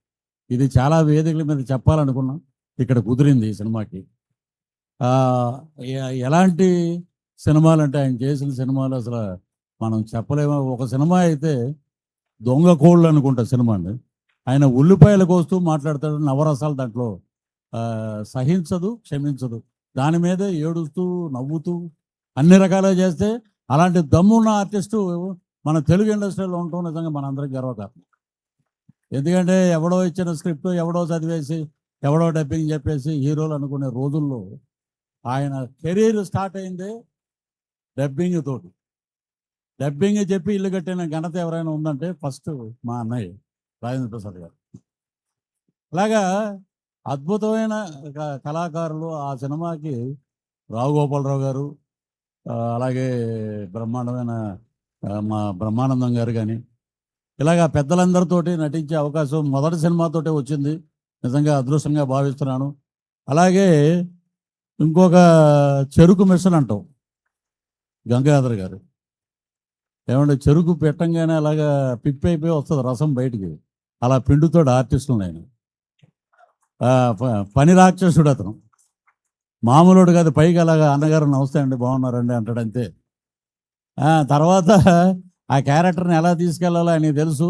ఇది చాలా వేదికల మీద చెప్పాలనుకున్నాం, ఇక్కడ కుదిరింది ఈ సినిమాకి. ఎలాంటి సినిమాలు అంటే ఆయన చేసిన సినిమాలు అసలు మనం చెప్పలేము. ఒక సినిమా అయితే దొంగ కోళ్ళు అనుకుంటా సినిమా అండి. ఆయన ఉల్లిపాయలు కోస్తూ మాట్లాడతాడు, నవరసాలు దాంట్లో సహించదు, క్షమించదు, దాని మీదే ఏడుస్తూ నవ్వుతూ అన్ని రకాలుగా చేస్తే అలాంటి దమ్మున్న ఆర్టిస్టు మన తెలుగు ఇండస్ట్రీలో ఉండటం నిజంగా మనందరికీ గర్వకారణం. ఎందుకంటే ఎవడో ఇచ్చిన స్క్రిప్ట్ ఎవడో చదివేసి ఎవడో డబ్బింగ్ చెప్పేసి హీరోలు అనుకునే రోజుల్లో ఆయన కెరీర్ స్టార్ట్ అయిందే డబ్బింగ్ తోటి. డబ్బింగ్ చెప్పి ఇల్లు కట్టిన ఘనత ఎవరైనా ఉందంటే ఫస్ట్ మా అన్నయ్య రాజేంద్ర ప్రసాద్ గారు. అలాగా అద్భుతమైన కళాకారులు. ఆ సినిమాకి రావుగోపాలరావు గారు, అలాగే బ్రహ్మాండమైన మా బ్రహ్మానందం గారు కానీ ఇలాగా పెద్దలందరితోటి నటించే అవకాశం మొదటి సినిమాతోటే వచ్చింది. నిజంగా అదృష్టంగా భావిస్తున్నాను. అలాగే ఇంకొక చెరుకు మిషన్ అంటాం గంగాధర్ గారు. ఏమంటే చెరుకు పెట్టంగానే అలాగా పిప్పి అయిపోయి వస్తుంది రసం బయటికి, అలా పిండుతాడు ఆర్టిస్టులను ఆయన. పని రాక్షసుడు అతను, మామూలుడు కాదు. పైకి అలాగా అన్నగారు నమస్తే అండి బాగున్నారండి అంటాడు అంతే. తర్వాత ఆ క్యారెక్టర్ని ఎలా తీసుకెళ్లాలో ఆయనకి తెలుసు.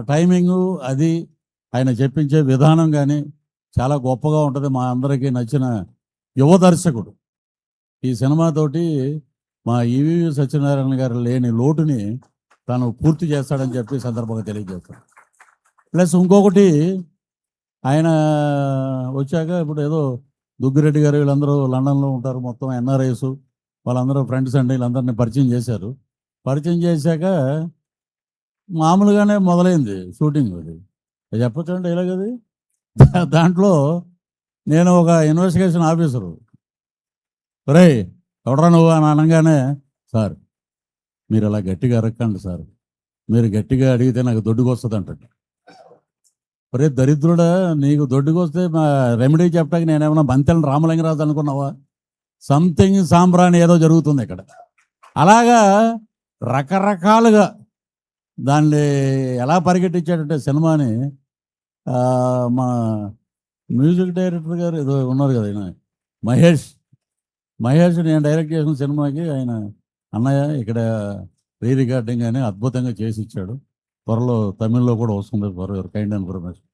టైమింగు అది ఆయన చెప్పించే విధానం కానీ చాలా గొప్పగా ఉంటుంది. మా అందరికీ నచ్చిన యువ దర్శకుడు. ఈ సినిమాతోటి మా ఈవి సత్యనారాయణ గారు లేని లోటుని తను పూర్తి చేస్తాడని చెప్పి సందర్భంగా తెలియజేస్తాడు. ప్లస్ ఇంకొకటి, ఆయన వచ్చాక ఇప్పుడు ఏదో దుగ్గిరెడ్డి గారు వీళ్ళందరూ లండన్లో ఉంటారు, మొత్తం ఎన్ఆర్ఐస్ వాళ్ళందరూ ఫ్రెండ్స్ అండి, వీళ్ళందరినీ పరిచయం చేశారు. పరిచయం చేశాక మామూలుగానే మొదలైంది షూటింగ్. అది చెప్పచ్చండి ఇలాగది. దాంట్లో నేను ఒక ఇన్వెస్టిగేషన్ ఆఫీసరు, రే ఎవడరా నువ్వు అని అనగానే, సార్ మీరు అలా గట్టిగా అరక్కండి సార్, మీరు గట్టిగా అడిగితే నాకు దొడ్డుకు వస్తుంది అంటాడు. ఒరే దరిద్రుడా, నీకు దొడ్డుకు వస్తే మా రెమెడీ చెప్పడానికి నేనేమన్నా బంతెలను రామలింగరాజు అనుకున్నావా? సంథింగ్ సాంబ్రాణి ఏదో జరుగుతుంది ఇక్కడ. అలాగా రకరకాలుగా దాన్ని ఎలా పరిగెట్టించాడంటే సినిమాని. మా మ్యూజిక్ డైరెక్టర్ గారు ఏదో ఉన్నారు కదా, ఆయన మహేష్ నేను డైరెక్ట్ చేసిన సినిమాకి ఆయన అన్నయ్య ఇక్కడ రీ రికార్డింగ్ అని అద్భుతంగా చేసి ఇచ్చాడు. త్వరలో తమిళ్లో కూడా వస్తుంది, for your kind information.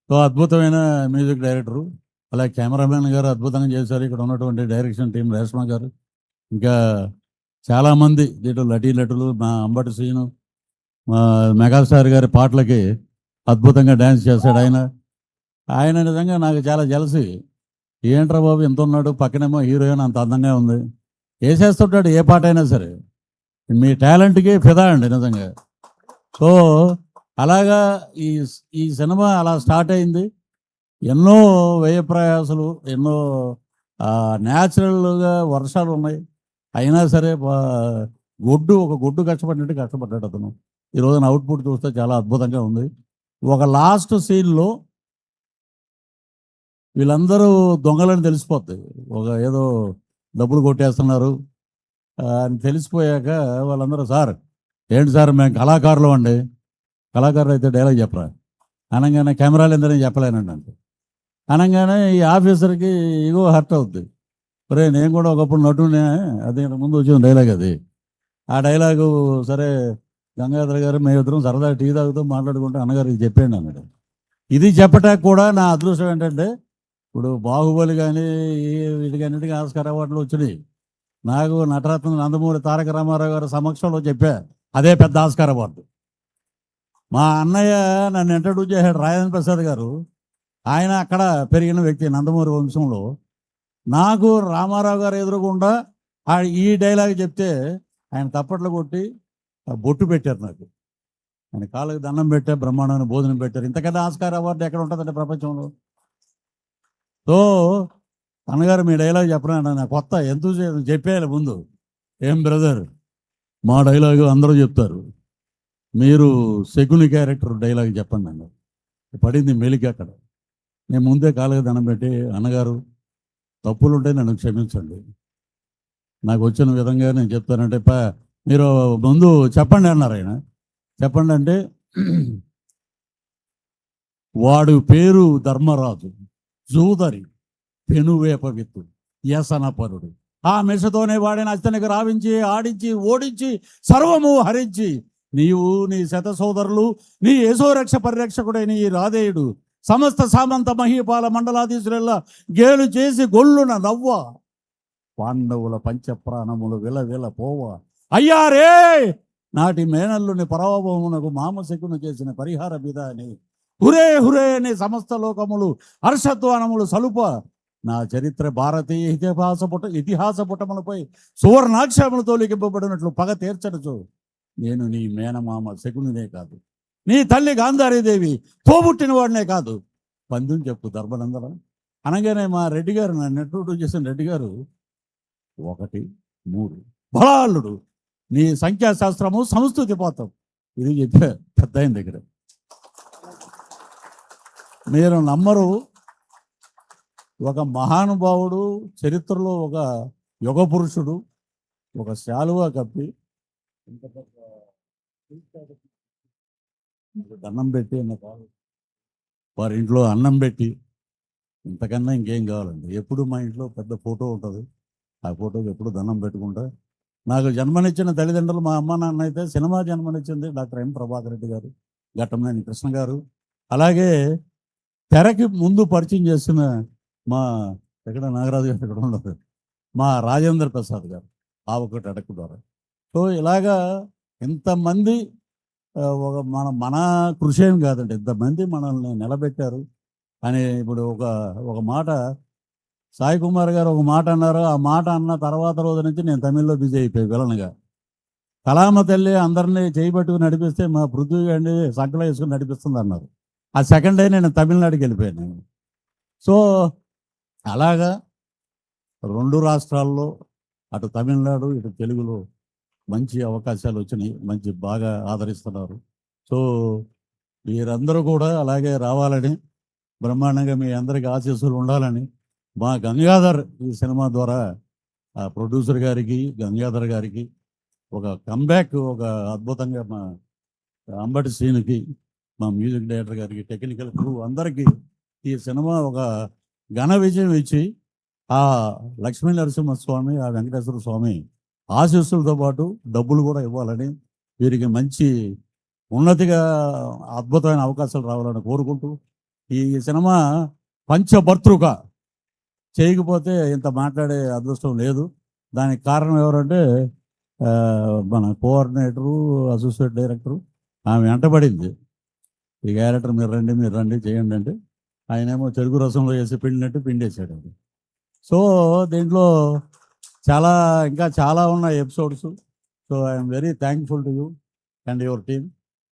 So అద్భుతమైన మ్యూజిక్ డైరెక్టరు. అలాగే కెమెరామెన్ గారు అద్భుతంగా చేశారు. ఇక్కడ ఉన్నటువంటి డైరెక్షన్ టీం రేష్మా గారు, ఇంకా చాలామంది దీంట్లో నటీనటులు, మా అంబటి శ్రీను, మా మెగాస్టార్ గారి పాటలకి అద్భుతంగా డ్యాన్స్ చేశాడు ఆయన నిజంగా నాకు చాలా జలసి. ఏంట్రా బాబు ఎంత ఉన్నాడు, పక్కనేమో హీరోయిన్ అంత అందంగా ఉంది, వేసేస్తుంటాడు ఏ పాట అయినా సరే. మీ టాలెంట్కి ఫిదా అండి నిజంగా. సో అలాగా ఈ సినిమా అలా స్టార్ట్ అయింది. ఎన్నో వ్యయ ప్రయాసాలు, ఎన్నో న్యాచురల్గా వర్షాలు ఉన్నాయి. అయినా సరే ఒక గొడ్డు కష్టపడినట్టు కష్టపడ్డాడు అతను. ఈరోజున అవుట్పుట్ చూస్తే చాలా అద్భుతంగా ఉంది. ఒక లాస్ట్ సీన్లో వీళ్ళందరూ దొంగలని తెలిసిపోద్ది, ఒక ఏదో డబ్బులు కొట్టేస్తున్నారు అని తెలిసిపోయాక వాళ్ళందరూ, సార్ ఏంటి సార్ మేము కళాకారులు అండి, కళాకారులు అయితే డైలాగ్ చెప్పరా అనగానే, కెమెరాలు ఎందరని చెప్పలేనండి అంటే అనగానే ఈ ఆఫీసర్కి ఇగో హర్ట్ అవుద్ది. సరే నేను కూడా ఒకప్పుడు నటునే, అది ముందు వచ్చిన డైలాగ్ అది. ఆ డైలాగు సరే గంగాధర్ గారు మేమిద్దరం సరదా టీ తాగుతూ మాట్లాడుకుంటే అన్నగారికి చెప్పాను అన్నాడు. ఇది చెప్పటానికి కూడా నా అదృష్టం ఏంటంటే ఇప్పుడు బాహుబలి కానీ వీటికన్నిటికీ ఆస్కార్ అవార్డులు వచ్చినాయి. నాకు నటరత్న నందమూరి తారక రామారావు గారి సమక్షంలో చెప్పా, అదే పెద్ద ఆస్కార్ అవార్డు. మా అన్నయ్య నన్ను ఇంట్రడ్యూస్ చేశాడు, రాజేంద్ర ప్రసాద్ గారు. ఆయన అక్కడ పెరిగిన వ్యక్తి నందమూరి వంశంలో. నాకు రామారావు గారు ఎదురుగుండా ఈ డైలాగ్ చెప్తే ఆయన తప్పట్లు కొట్టి బొట్టు పెట్టారు నాకు. ఆయన కాళ్ళకి దండం పెట్టారు, బ్రహ్మాండమైన భోజనం పెట్టారు. ఇంతకన్నా ఆస్కార్ అవార్డు ఎక్కడ ఉంటుందంటే ప్రపంచంలో. సో అన్నగారు మీ డైలాగ్ చెప్పరా నా కొత్త ఎంతూజియాజం చెప్పేయాలి ముందు. ఏం బ్రదర్, మా డైలాగు అందరూ చెప్తారు, మీరు శకుని క్యారెక్టర్ డైలాగ్ చెప్పండి అన్నారు. పడింది మెలికి అక్కడ. నేను ముందే కాళ్ళకి దండం పెట్టి, అన్నగారు తప్పులుంటే నన్ను క్షమించండి, నాకు వచ్చిన విధంగా నేను చెప్తానంటే మీరు ముందు చెప్పండి అన్నారు ఆయన. చెప్పండి అంటే, వాడు పేరు ధర్మరాజు, జూదరి, పెనువేప విత్తు, వ్యసనపరుడు. ఆ మెషతోనే వాడిని అతనికి రావించి ఆడించి ఓడించి సర్వము హరించి నీవు నీ శత సోదరులు నీ యశోరక్ష పరిరక్షకుడైన ఈ రాధేయుడు సమస్త సామంత మహీపాల మండలాధీశులెల్లా గేలు చేసి గొల్లున నవ్వ పాండవుల పంచప్రాణములు విల పోవ అయ్యారే నాటి మేనల్లుని పరాభవమునకు మామశకును చేసిన పరిహార విధాని హురే హురే అని సమస్త లోకములు హర్షధ్వానములు సలుప నా చరిత్ర భారతీయ ఇతిహాస పుటములపై సువర్ణాక్షరములతో లిఖింపబడినట్లు పగ తీర్చడుచు నేను నీ మేనమామ శకునినే కాదు, నీ తల్లి గాంధారీదేవి తోబుట్టిన వాడినే కాదు, పందెం చెప్పు ధర్మనందనం అనగానే మా రెడ్డి గారు, నన్ను ఇంట్రొడ్యూస్ చేసిన రెడ్డి గారు 1, 3 బలాలుడు నీ సంఖ్యాశాస్త్రము సంస్కృతి పోతాం ఇది చెప్పే పెద్ద ఆయన దగ్గర. మీరు నమ్మరు, ఒక మహానుభావుడు చరిత్రలో ఒక యుగ పురుషుడు ఒక శాలువా కప్పి దండం పెట్టి వారి ఇంట్లో అన్నం పెట్టి ఇంతకన్నా ఇంకేం కావాలండి. ఎప్పుడు మా ఇంట్లో పెద్ద ఫోటో ఉంటుంది, ఆ ఫోటోకి ఎప్పుడు దండం పెట్టుకుంటా. నాకు జన్మనిచ్చిన తల్లిదండ్రులు మా అమ్మ నాన్న అయితే సినిమా జన్మనిచ్చింది డాక్టర్ ఎం ప్రభాకర్ రెడ్డి గారు, ఘట్టంనేని కృష్ణ గారు. అలాగే తెరకి ముందు పరిచయం చేసిన మా ఎక్కడ నాగరాజు గారు ఎక్కడ ఉండదు, మా రాజేంద్ర ప్రసాద్ గారు ఆ ఒకటి అడక్కు ద్వారా. సో ఇలాగా ఇంతమంది ఒక మన కృషి ఏం కాదండి, ఇంతమంది మనల్ని నిలబెట్టారు అని. ఇప్పుడు ఒక మాట సాయి కుమార్ గారు ఒక మాట అన్నారు, ఆ మాట అన్న తర్వాత రోజు నుంచి నేను తమిళ్లో బిజీ అయిపోయి విలన్గా. కలామ తల్లి అందరినీ చేయబట్టుకుని నడిపిస్తే మా పృథ్వీ గారిని సంకలో వేసుకుని నడిపిస్తుంది అన్నారు. ఆ సెకండ్ డే నేను తమిళనాడుకి వెళ్ళిపోయాను. సో అలాగా 2 రాష్ట్రాల్లో అటు తమిళనాడు ఇటు తెలుగులో మంచి అవకాశాలు వచ్చినాయి, మంచి బాగా ఆదరిస్తున్నారు. సో మీరందరూ కూడా అలాగే రావాలని, బ్రహ్మాండంగా మీ అందరికీ ఆశీస్సులు ఉండాలని మా గంగాధర్ ఈ సినిమా ద్వారా ఆ ప్రొడ్యూసర్ గారికి గంగాధర్ గారికి ఒక కంబ్యాక్, ఒక అద్భుతంగా మా అంబటి శ్రీనుకి, మా మ్యూజిక్ డైరెక్టర్ గారికి, టెక్నికల్ క్రూ అందరికీ ఈ సినిమా ఒక ఘన విజయం ఇచ్చి ఆ లక్ష్మీ నరసింహస్వామి, ఆ వెంకటేశ్వర స్వామి ఆశీస్సులతో పాటు డబ్బులు కూడా ఇవ్వాలని, వీరికి మంచి ఉన్నతిగా అద్భుతమైన అవకాశాలు రావాలని కోరుకుంటూ, ఈ సినిమా పంచభర్తృక చేయకపోతే ఇంత మాట్లాడే అదృష్టం లేదు. దానికి కారణం ఎవరంటే మన కోఆర్డినేటరు, అసోసియేట్ డైరెక్టరు ఆమె వెంటబడింది, ఈ క్యారెక్టర్ మీరు రండి చేయండి అంటే, ఆయనేమో చెరుకు రసంలో వేసి పిండినట్టు పిండేసాడు. సో దీంట్లో ఇంకా చాలా ఉన్నాయి episodes. So I'm very thankful to you and your team.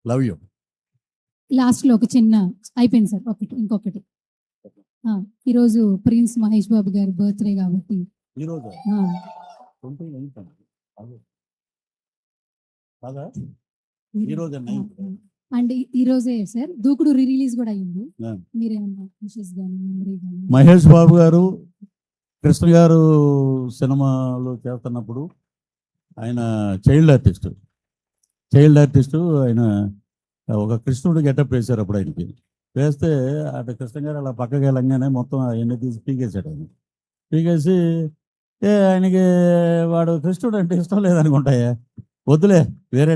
Love you. లాస్ట్లో ఒక చిన్న అయిపోయింది సార్, ఇంకొకటి ఈరోజు ప్రిన్స్ మహేష్ బాబు గారి బర్త్డే కాబట్టి ఈరోజు ఈరోజు అండ్ ఈ రోజే సార్ దూకుడు రిలీజ్ కూడా అయింది. మీరేమన్నా విషెస్ కానీ మెమరీ కానీ? మహేష్ బాబు గారు కృష్ణ గారు సినిమాలో చేస్తున్నప్పుడు ఆయన చైల్డ్ ఆర్టిస్టు ఆయన ఒక కృష్ణుడు గెటప్ వేశారు. అప్పుడు ఆయనకి వేస్తే అటు కృష్ణ గారు అలా పక్కకి వెళ్ళంగానే మొత్తం అవన్నీ తీసి పీకేశాడు. ఆయన పీకేసి ఆయనకి వాడు కృష్ణుడు అంటే ఇష్టం లేదనుకుంటాయా, వద్దులే వేరే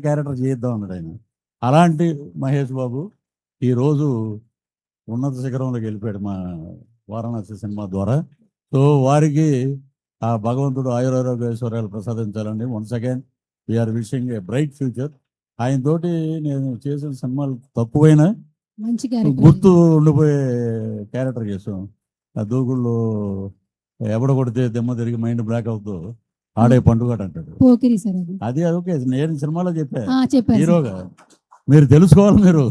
క్యారెక్టర్ చేద్దాం అన్నాడు ఆయన. అలాంటి మహేష్ బాబు ఈరోజు ఉన్నత శిఖరంలోకి వెళ్ళిపోయాడు మా వారణాసి సినిమా ద్వారా. సో వారికి ఆ భగవంతుడు ఆయురారోగ్యేశ్వర్యాలు ప్రసాదించాలండి. Once again we're wishing a bright future. ఆయన తోటి నేను చేసిన సినిమాలు తక్కువైనా మంచి క్యారెక్టర్. గుర్తు ఉండిపోయే క్యారెక్టర్ చేసాం. ఆ దూకుళ్ళు ఎవడ కొడితే దెమ్మ తిరిగి మైండ్ బ్లాక్ అవుతూ ఆడే పండుగ అంటాడు. పోకిరి సార్ అది. అది ఓకే, నేను సినిమాలో చెప్పా చెప్పారు హీరోగా, మీరు తెలుసుకోవాలి మీరు.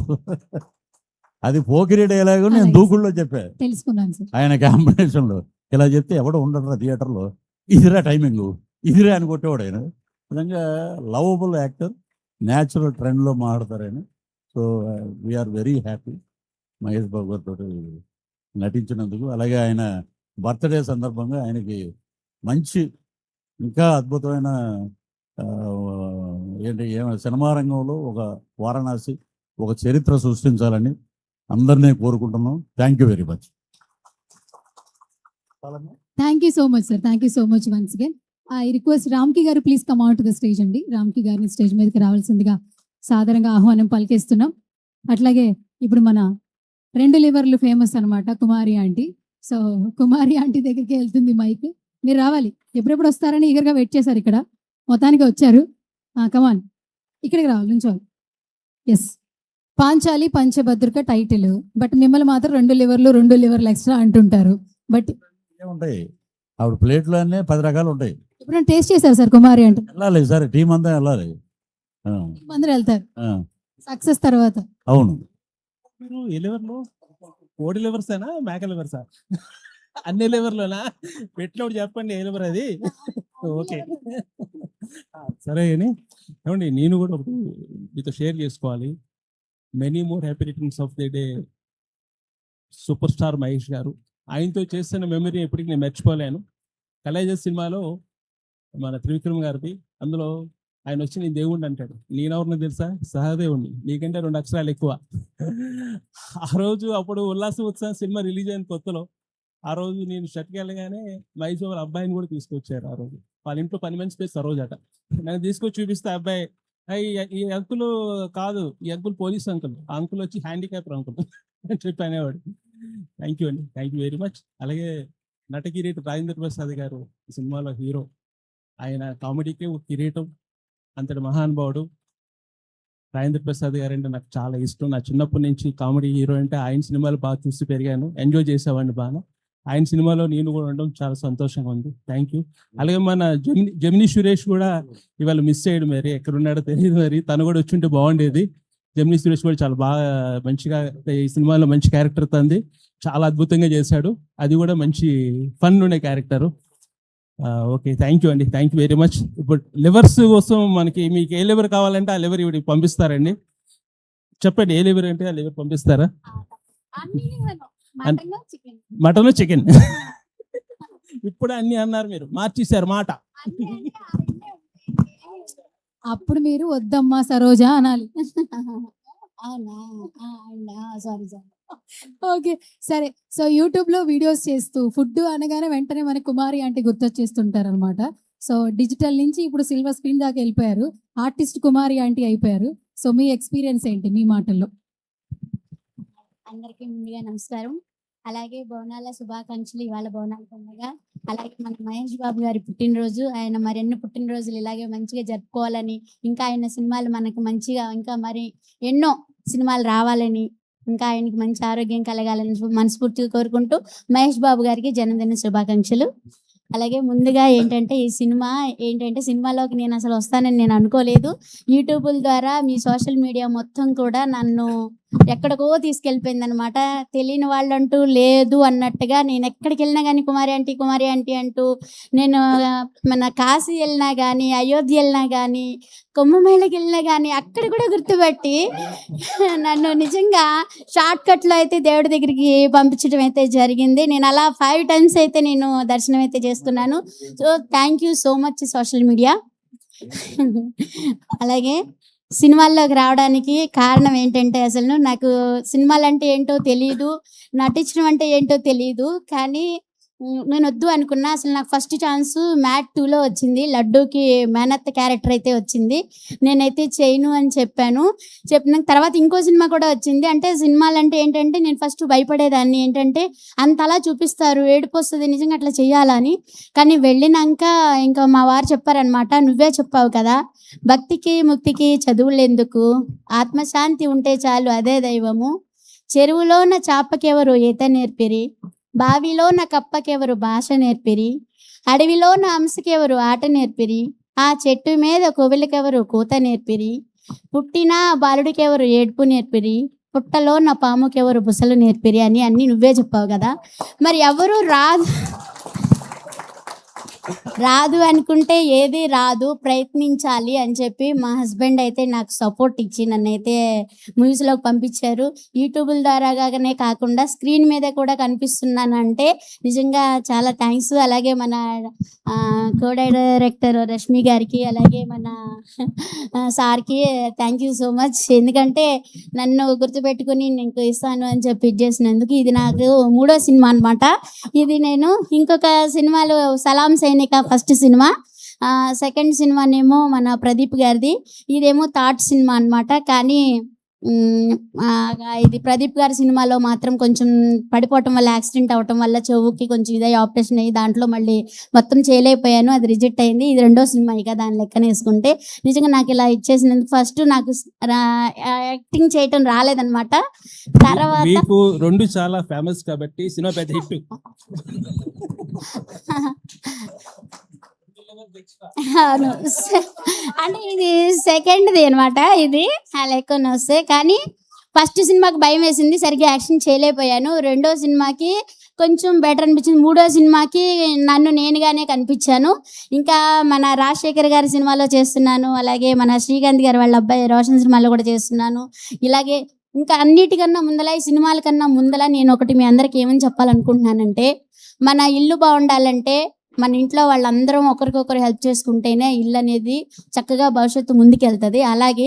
అది పోకిరి డైలాగ్ నేను అలాగే దూకుల్లో చెప్పా తెలుసుకున్నాను సార్. ఆయన కాంబినేషన్ లో. ఇలా చెప్తే ఎవడో ఉండరా థియేటర్లో, ఇదిరా టైమింగ్, ఇదిరా అని కొట్టేవాడు ఆయన. నిజంగా లవబుల్ యాక్టర్, న్యాచురల్ ట్రెండ్లో మాట్లాడతారు ఆయన. So we're very happy Mahesh Babu గారితో నటించినందుకు. అలాగే ఆయన బర్త్డే సందర్భంగా ఆయనకి మంచి ఇంకా అద్భుతమైన సినిమా రంగంలో ఒక వారణాసి ఒక చరిత్ర సృష్టించాలని అందరినీ కోరుకుంటున్నాం. Thank you very much. Thank you so much sir. Thank you so much once again. I request రామ్కి గారు please come out to the stage అండి. రామ్కి గారిని స్టేజ్ మీదకి రావాల్సిందిగా సాధారణంగా ఆహ్వానం పలికిస్తున్నాం. అట్లాగే ఇప్పుడు మన 2 లివర్లు ఫేమస్ అన్నమాట కుమారి ఆంటీ. సో కుమారి ఆంటీ దగ్గరికి వెళ్తుంది మైక్. మీరు రావాలి, ఎప్పుడెప్పుడు వస్తారని ఈగర్గా వెయిట్ చేశారు. ఇక్కడ మొత్తానికి వచ్చారు. కమాన్, ఇక్కడికి రావాలి, నుంచోవాలి. ఎస్, పాంచాలి పంచభద్రిక టైటిల్, బట్ మిమ్మల్ని మాత్రం 2 లివర్లు ఎక్స్ట్రా అంటుంటారు. బట్ ఉంటాయి ఆవిడ ప్లేట్లో అన్నీ 10 రకాలు ఉంటాయి. ఇప్పుడు టేస్ట్ చేశారు సార్ కుమారి అంటే? వెళ్ళాలి సార్, టీం అంతా వెళ్ళాలి. అందరూ వెళ్తారు ఆ, సక్సెస్ తర్వాత. అవును. మీరు ఏ లివర్లో? కోడి లివర్సేనా, మేక లివర్సా? అన్ని లివర్లోనా? పెట్టినప్పుడు చెప్పండి ఏ లివర్ అది. ఓకే, సరే అని ఏమండి, నేను కూడా ఒకటి మీతో షేర్ చేసుకోవాలి. Many more happy returns of the day super star Mahesh గారు. ఆయనతో చేస్తున్న మెమరీ ఎప్పటికీ నేను మర్చిపోలేను. కలేజెస్ సినిమాలో మన త్రివిక్రమ్ గారిది, అందులో ఆయన వచ్చి నేను దేవుణ్ణి అంటాడు. నేనెవరిని తెలుసా? సహదేవుణ్ణి, నీకంటే 2 అక్షరాలు ఎక్కువ. ఆ రోజు అప్పుడు ఉల్లాస ఉత్సవం సినిమా రిలీజ్ అయిన కొత్తలో ఆ రోజు నేను షట్కి వెళ్ళగానే మహేష్ బాబు అబ్బాయిని కూడా తీసుకొచ్చారు. ఆ రోజు వాళ్ళ ఇంట్లో పని మంచి పేరు సరోజ్ అట. నన్ను తీసుకొచ్చి చూపిస్తే అబ్బాయి, ఈ అంకుల్ కాదు, ఈ అంకుల్ పోలీస్ అంకుల్, ఆ అంకుల్ వచ్చి హ్యాండిక్యాప్ అంకుల్ అని చెప్పి అనేవాడు. థ్యాంక్ యూ అండి, థ్యాంక్ యూ వెరీ మచ్. అలాగే నట కిరీటం రాజేంద్ర ప్రసాద్ గారు ఈ సినిమాలో హీరో. ఆయన కామెడీకి ఒక కిరీటం, అంతటి మహానుభావుడు. రాజేంద్ర ప్రసాద్ గారు అంటే నాకు చాలా ఇష్టం. నా చిన్నప్పటి నుంచి కామెడీ హీరో అంటే ఆయన సినిమాలు బాగా చూసి పెరిగాను, ఎంజాయ్ చేసేవాడిని బాగా. ఆయన సినిమాలో నేను కూడా ఉండడం చాలా సంతోషంగా ఉంది. Thank you. అలాగే మన జమినీ సురేష్ కూడా ఇవాళ మిస్ అయ్యాడు, మరి ఎక్కడున్నాడో తెలియదు, మరి తను కూడా వచ్చి ఉంటే బాగుండేది. జమినీ సురేష్ కూడా చాలా బాగా మంచిగా ఈ సినిమాలో మంచి క్యారెక్టర్ తంది, చాలా అద్భుతంగా చేశాడు. అది కూడా మంచి ఫన్ ఉండే క్యారెక్టరు. ఓకే, థ్యాంక్ యూ అండి, థ్యాంక్ యూ వెరీ మచ్. ఇప్పుడు లివర్స్ కోసం మీకు ఏ లివర్ కావాలంటే ఆ లివర్ ఇవి పంపిస్తారండి. చెప్పండి, ఏ లివర్ అంటే ఆ లివర్ పంపిస్తారా? Mutton chicken. ఇప్పుడు అన్ని అన్నారు, మీరు మార్చేశారు మాట. అప్పుడు మీరు వద్దమ్మా సరోజా అనాలి. సారీ. ఓకే, సరే. సో యూట్యూబ్ లో వీడియోస్ చేస్తూ ఫుడ్ అనగానే వెంటనే మన కుమారి ఆంటీ గుర్తొచ్చేస్తుంటారు అనమాట. సో డిజిటల్ నుంచి ఇప్పుడు సిల్వర్ స్క్రీన్ దాకా వెళ్ళిపోయారు, ఆర్టిస్ట్ కుమారి ఆంటీ అయిపోయారు. సో మీ ఎక్స్పీరియన్స్ ఏంటి మీ మాటల్లో? అందరికీ ముందుగా నమస్కారం. అలాగే బోనాల శుభాకాంక్షలు. ఇవాళ బోనాల పండుగ. అలాగే మన మహేష్ బాబు గారి పుట్టినరోజు. ఆయన మరెన్నో పుట్టినరోజులు ఇలాగే మంచిగా జరుపుకోవాలని, ఇంకా ఆయన సినిమాలు మనకు మంచిగా ఇంకా మరి ఎన్నో సినిమాలు రావాలని, ఇంకా ఆయనకి మంచి ఆరోగ్యం కలగాలని మనస్ఫూర్తిగా కోరుకుంటూ మహేష్ బాబు గారికి జన్మదిన శుభాకాంక్షలు. అలాగే ముందుగా ఈ సినిమాలోకి నేను అసలు వస్తానని నేను అనుకోలేదు. యూట్యూబ్ ద్వారా మీ సోషల్ మీడియా మొత్తం కూడా నన్ను ఎక్కడికో తీసుకెళ్ళిపోయింది అనమాట. తెలియని వాళ్ళంటూ లేదు అన్నట్టుగా నేను ఎక్కడికి వెళ్ళినా కానీ కుమారి ఆంటీ అంటూ, నేను మన కాశీ వెళ్ళినా కానీ, అయోధ్య వెళ్ళినా కానీ, కుంభమేళకి వెళ్ళినా కానీ అక్కడ కూడా గుర్తుపెట్టి నన్ను నిజంగా షార్ట్ కట్లో అయితే దేవుడి దగ్గరికి పంపించడం అయితే జరిగింది. నేను అలా 5 times అయితే నేను దర్శనం అయితే చేస్తున్నాను. So thank you so much social media. అలాగే సినిమాల్లోకి రావడానికి కారణం ఏంటంటే, అసలు నాకు సినిమాలు అంటే ఏంటో తెలియదు, నటించడం అంటే ఏంటో తెలియదు. కానీ నేను వద్దు అనుకున్నా. అసలు నాకు ఫస్ట్ ఛాన్స్ మ్యాట్ 2లో వచ్చింది. లడ్డూకి మేనత్త క్యారెక్టర్ అయితే వచ్చింది. నేనైతే చేయను అని చెప్పాను. చెప్పిన తర్వాత ఇంకో సినిమా కూడా వచ్చింది. అంటే సినిమాలంటే ఏంటంటే నేను ఫస్ట్ భయపడేదాన్ని. ఏంటంటే అంతలా చూపిస్తారు, ఏడుపు వస్తుంది నిజంగా అట్లా చేయాలని. కానీ వెళ్ళినాక ఇంకా మా వారు చెప్పారనమాట, నువ్వే చెప్పావు కదా, భక్తికి ముక్తికి చదువులు ఎందుకు, ఆత్మశాంతి ఉంటే చాలు అదే దైవము, చెరువులోన చాపకెవరు ఈత నేర్పిరి, బావిలోన కప్పకెవరు భాష నేర్పిరి, అడవిలోన హంసకెవరు ఆట నేర్పిరి, ఆ చెట్టు మీద కోవిలకెవరు కూత నేర్పిరి, పుట్టిన బాలుడికెవరు ఏడుపు నేర్పిరి, పుట్టలోన పాముకెవరు బుసలు నేర్పిరి అని అన్ని నువ్వే చెప్పావు కదా. మరి ఎవరు రాదు అనుకుంటే ఏది రాదు, ప్రయత్నించాలి అని చెప్పి మా హస్బెండ్ అయితే నాకు సపోర్ట్ ఇచ్చి నన్నైతే మూవీస్లోకి పంపించారు. యూట్యూబ్ల ద్వారాగానే కాకుండా స్క్రీన్ మీద కూడా కనిపిస్తున్నానంటే నిజంగా చాలా థ్యాంక్స్. అలాగే మన కో డైరెక్టర్ రష్మి గారికి, అలాగే మన సార్కి థ్యాంక్ యూ సో మచ్. ఎందుకంటే నన్ను గుర్తుపెట్టుకుని నీకు ఇస్తాను అని చెప్పి చేసినందుకు. ఇది నాకు 3వ సినిమా అనమాట. ఇది నేను ఇంకొక సినిమాలో సలాం సైనిక ఫస్ట్ సినిమా, సెకండ్ సినిమానేమో మన ప్రదీప్ గారిది, ఇదేమో థర్డ్ సినిమా అనమాట. కానీ ఇది ప్రదీప్ గారి సినిమాలో మాత్రం కొంచెం పడిపోవటం వల్ల, యాక్సిడెంట్ అవ్వటం వల్ల చెవుకి కొంచెం ఇదే ఆపరేషన్ అయ్యి దాంట్లో మళ్ళీ మొత్తం చేయలేకపోయాను, అది రిజెక్ట్ అయింది. ఇది 2వ సినిమా ఇక దాని లెక్కన వేసుకుంటే. నిజంగా నాకు ఇలా ఇచ్చేసినందుకు ఫస్ట్ నాకు యాక్టింగ్ చేయటం రాలేదన్నమాట. తర్వాత మీకు 2 చాలా ఫేమస్ కాబట్టి సినిమా పెద్ద హిట్. అవును, అంటే ఇది సెకండ్ది అనమాట. ఇది లెక్కన వస్తే కానీ ఫస్ట్ సినిమాకి భయం వేసింది, సరిగ్గా యాక్షన్ చేయలేకపోయాను. 2వ సినిమాకి కొంచెం బెటర్ అనిపించింది. 3వ సినిమాకి నన్ను నేనుగానే కనిపించాను. ఇంకా మన రాజశేఖర్ గారి సినిమాలో చేస్తున్నాను, అలాగే మన శ్రీకాంత్ గారి వాళ్ళ అబ్బాయి రోషన్ సినిమాలో కూడా చేస్తున్నాను. ఇలాగే ఇంకా అన్నిటికన్నా ముందల, ఈ సినిమాల కన్నా ముందల నేను ఒకటి మీ అందరికి ఏమని చెప్పాలనుకుంటున్నానంటే, మన ఇల్లు బాగుండాలంటే మన ఇంట్లో వాళ్ళందరం ఒకరికొకరు హెల్ప్ చేసుకుంటేనే ఇల్లు అనేది చక్కగా భవిష్యత్తు ముందుకెళ్తుంది. అలాగే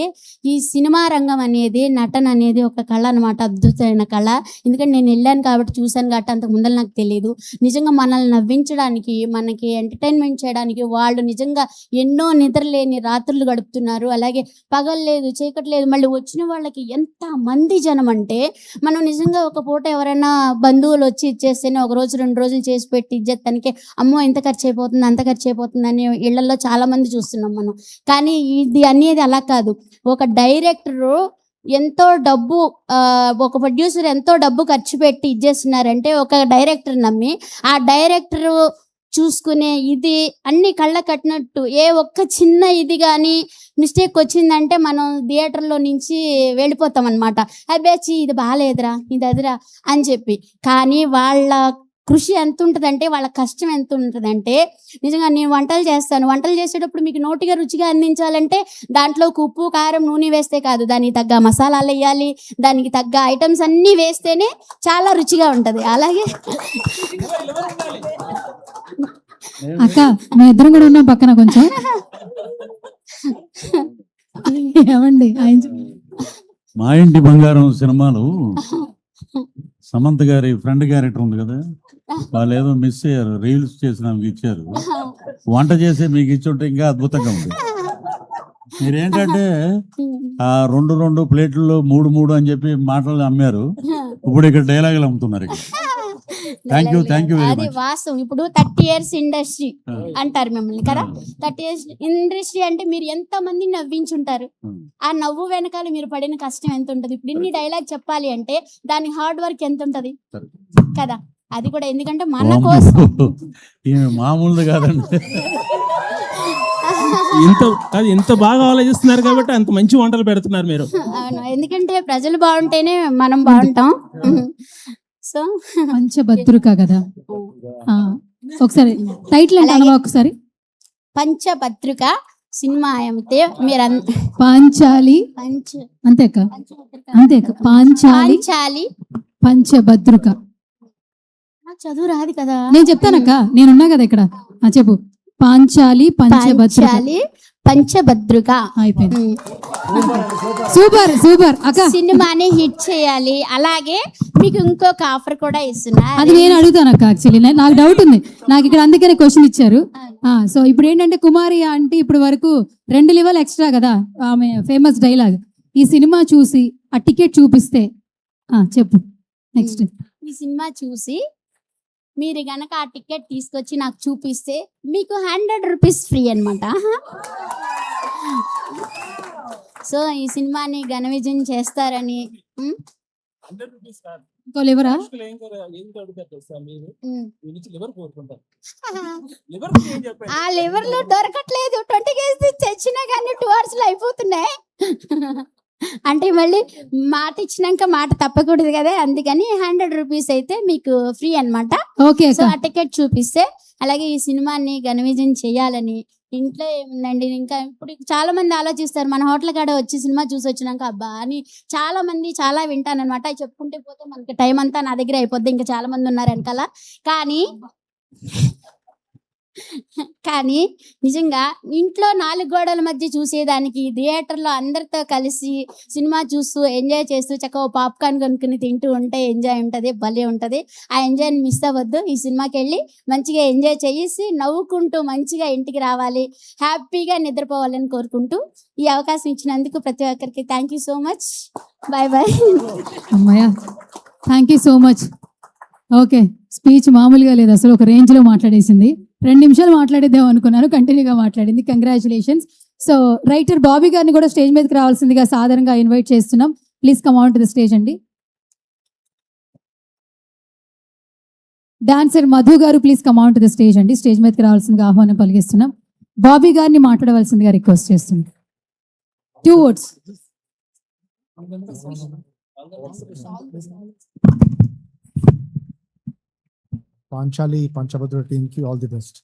ఈ సినిమా రంగం అనేది, నటన అనేది ఒక కళ అనమాట, అద్భుతమైన కళ. ఎందుకంటే నేను వెళ్ళాను కాబట్టి, చూశాను కాబట్టి, అంతకు ముందర నాకు తెలియదు. నిజంగా మనల్ని నవ్వించడానికి, మనకి ఎంటర్టైన్మెంట్ చేయడానికి వాళ్ళు నిజంగా ఎన్నో నిద్రలేని రాత్రులు గడుపుతున్నారు. అలాగే పగలు లేదు, చీకటి లేదు. మళ్ళీ వచ్చిన వాళ్ళకి ఎంత మంది జనం అంటే, మనం నిజంగా ఒక పూట ఎవరైనా బంధువులు వచ్చి ఇచ్చేస్తేనే ఒక రోజు 2 రోజులు చేసి పెట్టి ఇచ్చేస్తానికి అమ్మో ఇంత ఖర్చు అయిపోతుంది, అంత ఖర్చు అయిపోతుంది అని ఇళ్లలో చాలా మంది చూస్తున్నాం మనం. కానీ ఇది అనేది అలా కాదు. ఒక డైరెక్టరు ఎంతో డబ్బు, ఒక ప్రొడ్యూసర్ ఎంతో డబ్బు ఖర్చు పెట్టి ఇచ్చేస్తున్నారంటే, ఒక డైరెక్టర్ నమ్మి ఆ డైరెక్టరు చూసుకునే ఇది అన్ని కళ్ళ కట్టినట్టు. ఏ ఒక్క చిన్న ఇది కానీ మిస్టేక్ వచ్చిందంటే మనం థియేటర్లో నుంచి వెళ్ళిపోతాం అనమాట. అబ్బేచి ఇది బాగాలేదురా, ఇది అదిరా అని చెప్పి. కానీ వాళ్ళ కృషి ఎంత ఉంటుందంటే, వాళ్ళ కష్టం ఎంత ఉంటుందంటే, నిజంగా నేను వంటలు చేస్తాను, వంటలు చేసేటప్పుడు మీకు నోటిగా రుచిగా అందించాలంటే దాంట్లో ఉప్పు కారం నూనె వేస్తే కాదు, దానికి తగ్గ మసాలాలు వేయాలి, దానికి తగ్గ ఐటమ్స్ అన్నీ వేస్తేనే చాలా రుచిగా ఉంటుంది. అలాగే అక్క మీ ఇద్దరం కూడా ఉన్నాం పక్కన కొంచెం. ఏమండి మా ఇంటి బంగారం సినిమాలు సమంత గారి ఫ్రెండ్ క్యారెక్టర్ ఉంది కదా, వాళ్ళు ఏదో మిస్ అయ్యారు, రీల్స్ చేసి నాకు ఇచ్చారు. వంట చేసి మీకు ఇచ్చుంటే ఇంకా అద్భుతంగా ఉంది. మీరేంటంటే ఆ 2 ప్లేట్లలో 3 అని చెప్పి మాటలు అమ్మారు. ఇప్పుడు ఇక్కడ డైలాగులు అమ్ముతున్నారు. ఇక్కడ థ్యాంక్ యూ వెరీ అది మచ్. వాస్తవం. ఇప్పుడు 30 years ఇండస్ట్రీ అంటారు మిమ్మల్ని కదా. 30 years ఇండస్ట్రీ అంటే మీరు ఎంత మంది నవ్వించుంటారు. ఆ నవ్వు వెనకాల మీరు పడిన కష్టం ఎంత ఉంటది. ఇప్పుడు ఇన్ని డైలాగ్ చెప్పాలి అంటే దాని హార్డ్ వర్క్ ఎంత ఉంటది కదా. అది కూడా ఎందుకంటే మన కోసం మామూలుది కాదండి. ఎంత బాగా ఆలోచిస్తున్నారు కాబట్టి అంత మంచి వంటలు పెడుతున్నారు మీరు. అవును, ఎందుకంటే ప్రజలు బాగుంటేనే మనం బాగుంటాం. సో పంచభద్రుక కదా, ఒకసారి టైటిల్ అంటే ఒకసారి. పంచభద్రుక సినిమా అయితే మీరు పాంచాలి అంతే అక్క, అంతే అక్క, పాంచాలి పంచభద్రుక. చదువు రాదు కదా, నేను చెప్తానక్క, నేనున్నా కదా ఇక్కడ. చెప్పు. పాంచాలి పంచభద్రుక అయిపోయింది. సూపర్ అక్క. సినిమాని హిట్ చేయాలి. అలాగే మీకు ఇంకొక ఆఫర్ కూడా ఇస్తున్నా. అది నేను అడుగుతాను అక్క. యాక్చువల్లీ నాకు డౌట్ ఉంది. నాకు ఇక్కడ అందుకనే క్వశ్చన్ ఇచ్చారు. సో ఇప్పుడు ఏంటంటే కుమారి అంటే ఇప్పుడు వరకు 2 లెవెల్ ఎక్స్ట్రా కదా ఆమె ఫేమస్ డైలాగ్. ఈ సినిమా చూసి ఆ టికెట్ చూపిస్తే చెప్పు నెక్స్ట్. ఈ సినిమా చూసి మీరు గనక ఆ టికెట్ తీసుకొచ్చి నాకు చూపిస్తే మీకు 100 రూపీస్ ఫ్రీ అనమాట. సో ఈ సినిమాని ఘన విజయం చేస్తారని ఇంకో లివరా ఆ లివర్ లో దొరకట్లేదు. 20 కేజీ తెచ్చినా కానీ 2 hours లో అయిపోతున్నాయి. అంటే మళ్ళీ మాట ఇచ్చినాక మాట తప్పకూడదు కదా, అందుకని 100 రూపీస్ అయితే మీకు ఫ్రీ అన్నమాట. ఓకే. సో ఆ టికెట్ చూపిస్తే, అలాగే ఈ సినిమాని ఘన విజయం చేయాలని. ఇంట్లో ఏముందండి, ఇంకా ఇప్పుడు చాలా మంది ఆలోచిస్తారు మన హోటల్ కాడ వచ్చి సినిమా చూసి వచ్చినాక అబ్బా అని. చాలా మంది చాలా వింటానమాట. చెప్పుకుంటే పోతే మనకి టైం అంతా నా దగ్గర అయిపోద్ది. ఇంకా చాలా మంది ఉన్నారు వెనకాల. కానీ నిజంగా ఇంట్లో 4 గోడల మధ్య చూసేదానికి థియేటర్లో అందరితో కలిసి సినిమా చూస్తూ ఎంజాయ్ చేస్తూ చక్కగా పాప్కార్న్ కొనుక్కుని తింటూ ఉంటే ఎంజాయ్ ఉంటుంది, భలే ఉంటుంది. ఆ ఎంజాయ్ని మిస్ అవ్వద్దు. ఈ సినిమాకి వెళ్ళి మంచిగా ఎంజాయ్ చేసి నవ్వుకుంటూ మంచిగా ఇంటికి రావాలి, హ్యాపీగా నిద్రపోవాలని కోరుకుంటూ ఈ అవకాశం ఇచ్చినందుకు ప్రతి ఒక్కరికి thank you so much. Bye bye. అమ్మయ్య, thank you so much. Okay, speech మామూలుగా లేదు అసలు, ఒక రేంజ్లో మాట్లాడేసింది. 2 నిమిషాలు మాట్లాడేద్దాం అనుకున్నాను, కంటిన్యూగా మాట్లాడింది. కంగ్రాచులేషన్స్. సో రైటర్ బాబీ గారిని కూడా స్టేజ్ మీదకి రావాల్సిందిగా సాధారణంగా ఇన్వైట్ చేస్తున్నాం. Please come on to the stage అండి. డాన్సర్ మధు గారు please come on to the stage అండి. స్టేజ్ మీదకి రావాల్సిందిగా ఆహ్వానం పలికిస్తున్నాం. బాబీ గారిని మాట్లాడవలసిందిగా రిక్వెస్ట్ చేస్తున్నాం. 2 words. పాంచాలి పంచభద్ర టీమ్ కి all the best.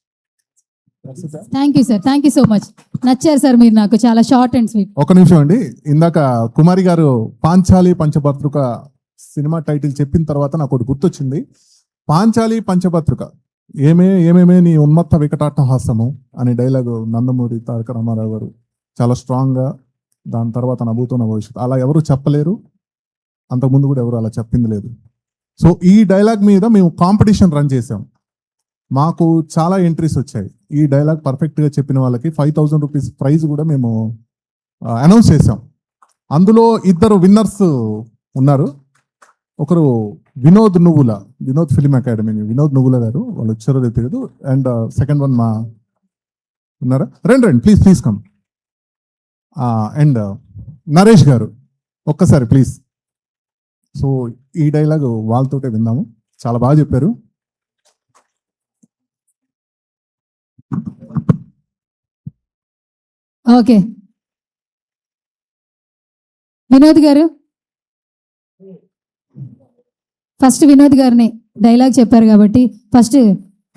Thank you sir, thank you so much. నచ్చారు సార్ మీరు నాకు, చాలా షార్ట్ అండ్ స్వీట్. ఒక నిమిషం అండి, ఇందాక కుమారి గారు పాంచాలి పంచభద్రుక సినిమా టైటిల్ చెప్పిన తర్వాత నాకు ఒకటి గుర్తొచ్చింది. పాంచాలి పంచభద్రుక ఏమేమే నీ ఉన్మత్త వికటాట్టహాసము అనే డైలాగ్ నందమూరి తారక రామారావు గారు చాలా స్ట్రాంగ్ గా, దాని తర్వాత నవ్వుతున్న భవిష్యత్తు అలా ఎవరు చెప్పలేరు, అంతకుముందు కూడా ఎవరు అలా చెప్పింది లేదు. సో ఈ డైలాగ్ మీద మేము కాంపిటీషన్ రన్ చేసాం. మాకు చాలా ఎంట్రీస్ వచ్చాయి. ఈ డైలాగ్ పర్ఫెక్ట్గా చెప్పిన వాళ్ళకి 5,000 రూపీస్ ప్రైజ్ కూడా మేము అనౌన్స్ చేసాం. అందులో 2 విన్నర్స్ ఉన్నారు. ఒకరు వినోద్ ఫిలిం అకాడమీ వినోద్ నువ్వుల గారు, వాళ్ళు వచ్చారో తెలియదు. అండ్ సెకండ్ వన్ మా ఉన్నారా, రండి ప్లీజ్ కమ్. అండ్ నరేష్ గారు ఒక్కసారి ప్లీజ్. సో ఈ డైలాగ్ వాళ్ళతోటే విందాము, చాలా బాగా చెప్పారు. ఓకే, వినోద్ గారు ఫస్ట్. వినోద్ గారిని డైలాగ్ చెప్పారు కాబట్టి ఫస్ట్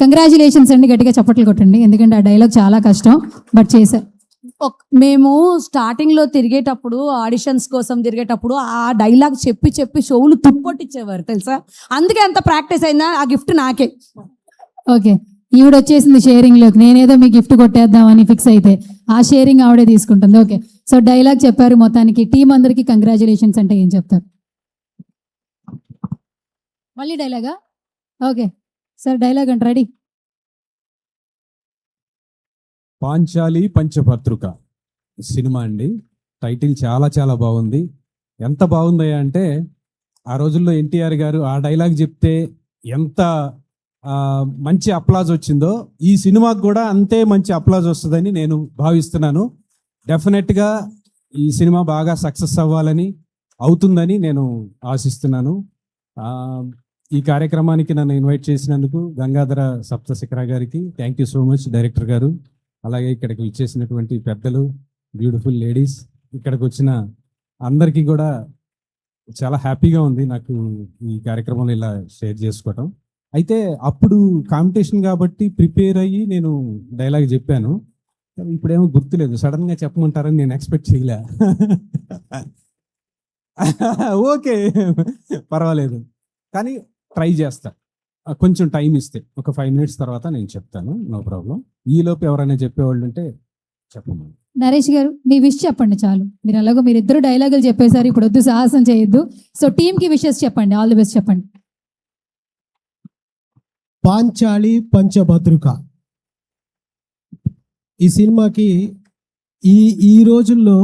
కంగ్రాచులేషన్స్ అండి, గట్టిగా చప్పట్లు కొట్టండి. ఎందుకంటే ఆ డైలాగ్ చాలా కష్టం, బట్ చేశారు. మేము స్టార్టింగ్ లో తిరిగేటప్పుడు, ఆడిషన్స్ కోసం తిరిగేటప్పుడు ఆ డైలాగ్ చెప్పి షోలు తుప్పొట్టించేవారు తెలుసా. అందుకే అంత ప్రాక్టీస్ అయిందా. ఆ గిఫ్ట్ నాకే. ఓకే, ఈవిడ వచ్చేసింది షేరింగ్ లోకి. నేనేదో మీ గిఫ్ట్ కొట్టేద్దామని ఫిక్స్ అయితే ఆ షేరింగ్ ఆవిడే తీసుకుంటుంది. ఓకే, సో డైలాగ్ చెప్పారు. మొత్తానికి టీం అందరికి కంగ్రాచులేషన్స్. అంటే ఏం చెప్తారు? మళ్ళీ డైలాగా? ఓకే సార్, డైలాగ్ అంటే రెడీ. పాంచాలి పంచభద్రుక సినిమా అండి. టైటిల్ చాలా బాగుంది. ఎంత బాగుందయ్యా అంటే, ఆ రోజుల్లో ఎన్టీఆర్ గారు ఆ డైలాగ్ చెప్తే ఎంత మంచి అప్లాజ్ వచ్చిందో, ఈ సినిమాకు కూడా అంతే మంచి అప్లాజ్ వస్తుందని నేను భావిస్తున్నాను. డెఫినెట్గా ఈ సినిమా బాగా సక్సెస్ అవ్వాలని, అవుతుందని నేను ఆశిస్తున్నాను. ఈ కార్యక్రమానికి నన్ను ఇన్వైట్ చేసినందుకు గంగాధర సప్తశిఖర గారికి thank you so much, director గారు. అలాగే ఇక్కడికి ఇచ్చేసినటువంటి పెద్దలు, బ్యూటిఫుల్ లేడీస్, ఇక్కడికి వచ్చిన అందరికీ కూడా చాలా హ్యాపీగా ఉంది నాకు ఈ కార్యక్రమంలో ఇలా షేర్ చేసుకోవటం. అయితే అప్పుడు కాంపిటీషన్ కాబట్టి ప్రిపేర్ అయ్యి నేను డైలాగ్ చెప్పాను. ఇప్పుడేమో గుర్తులేదు, సడన్గా చెప్పమంటారని నేను ఎక్స్పెక్ట్ చేయలే. ఓకే పర్వాలేదు, కానీ ట్రై చేస్తా. కొంచెం టైం ఇస్తే ఒక 5 minutes తర్వాత నేను చెప్తాను, నో ప్రాబ్లం. ఈలోపు ఎవరైనా చెప్పేవాళ్ళు ఉంటే చెప్పమని. నరేష్ గారు మీ విష్ చెప్పండి చాలు. మీరు ఎలాగో మీరిద్దరు డైలాగులు చెప్పేశారు, ఇప్పుడు వద్దు సాహసం చేయొద్దు. సో టీమ్ కి విషెస్ చెప్పండి, ఆల్ ది బెస్ట్ చెప్పండి. పాంచాలి పంచభద్రుక ఈ సినిమాకి ఈ రోజుల్లో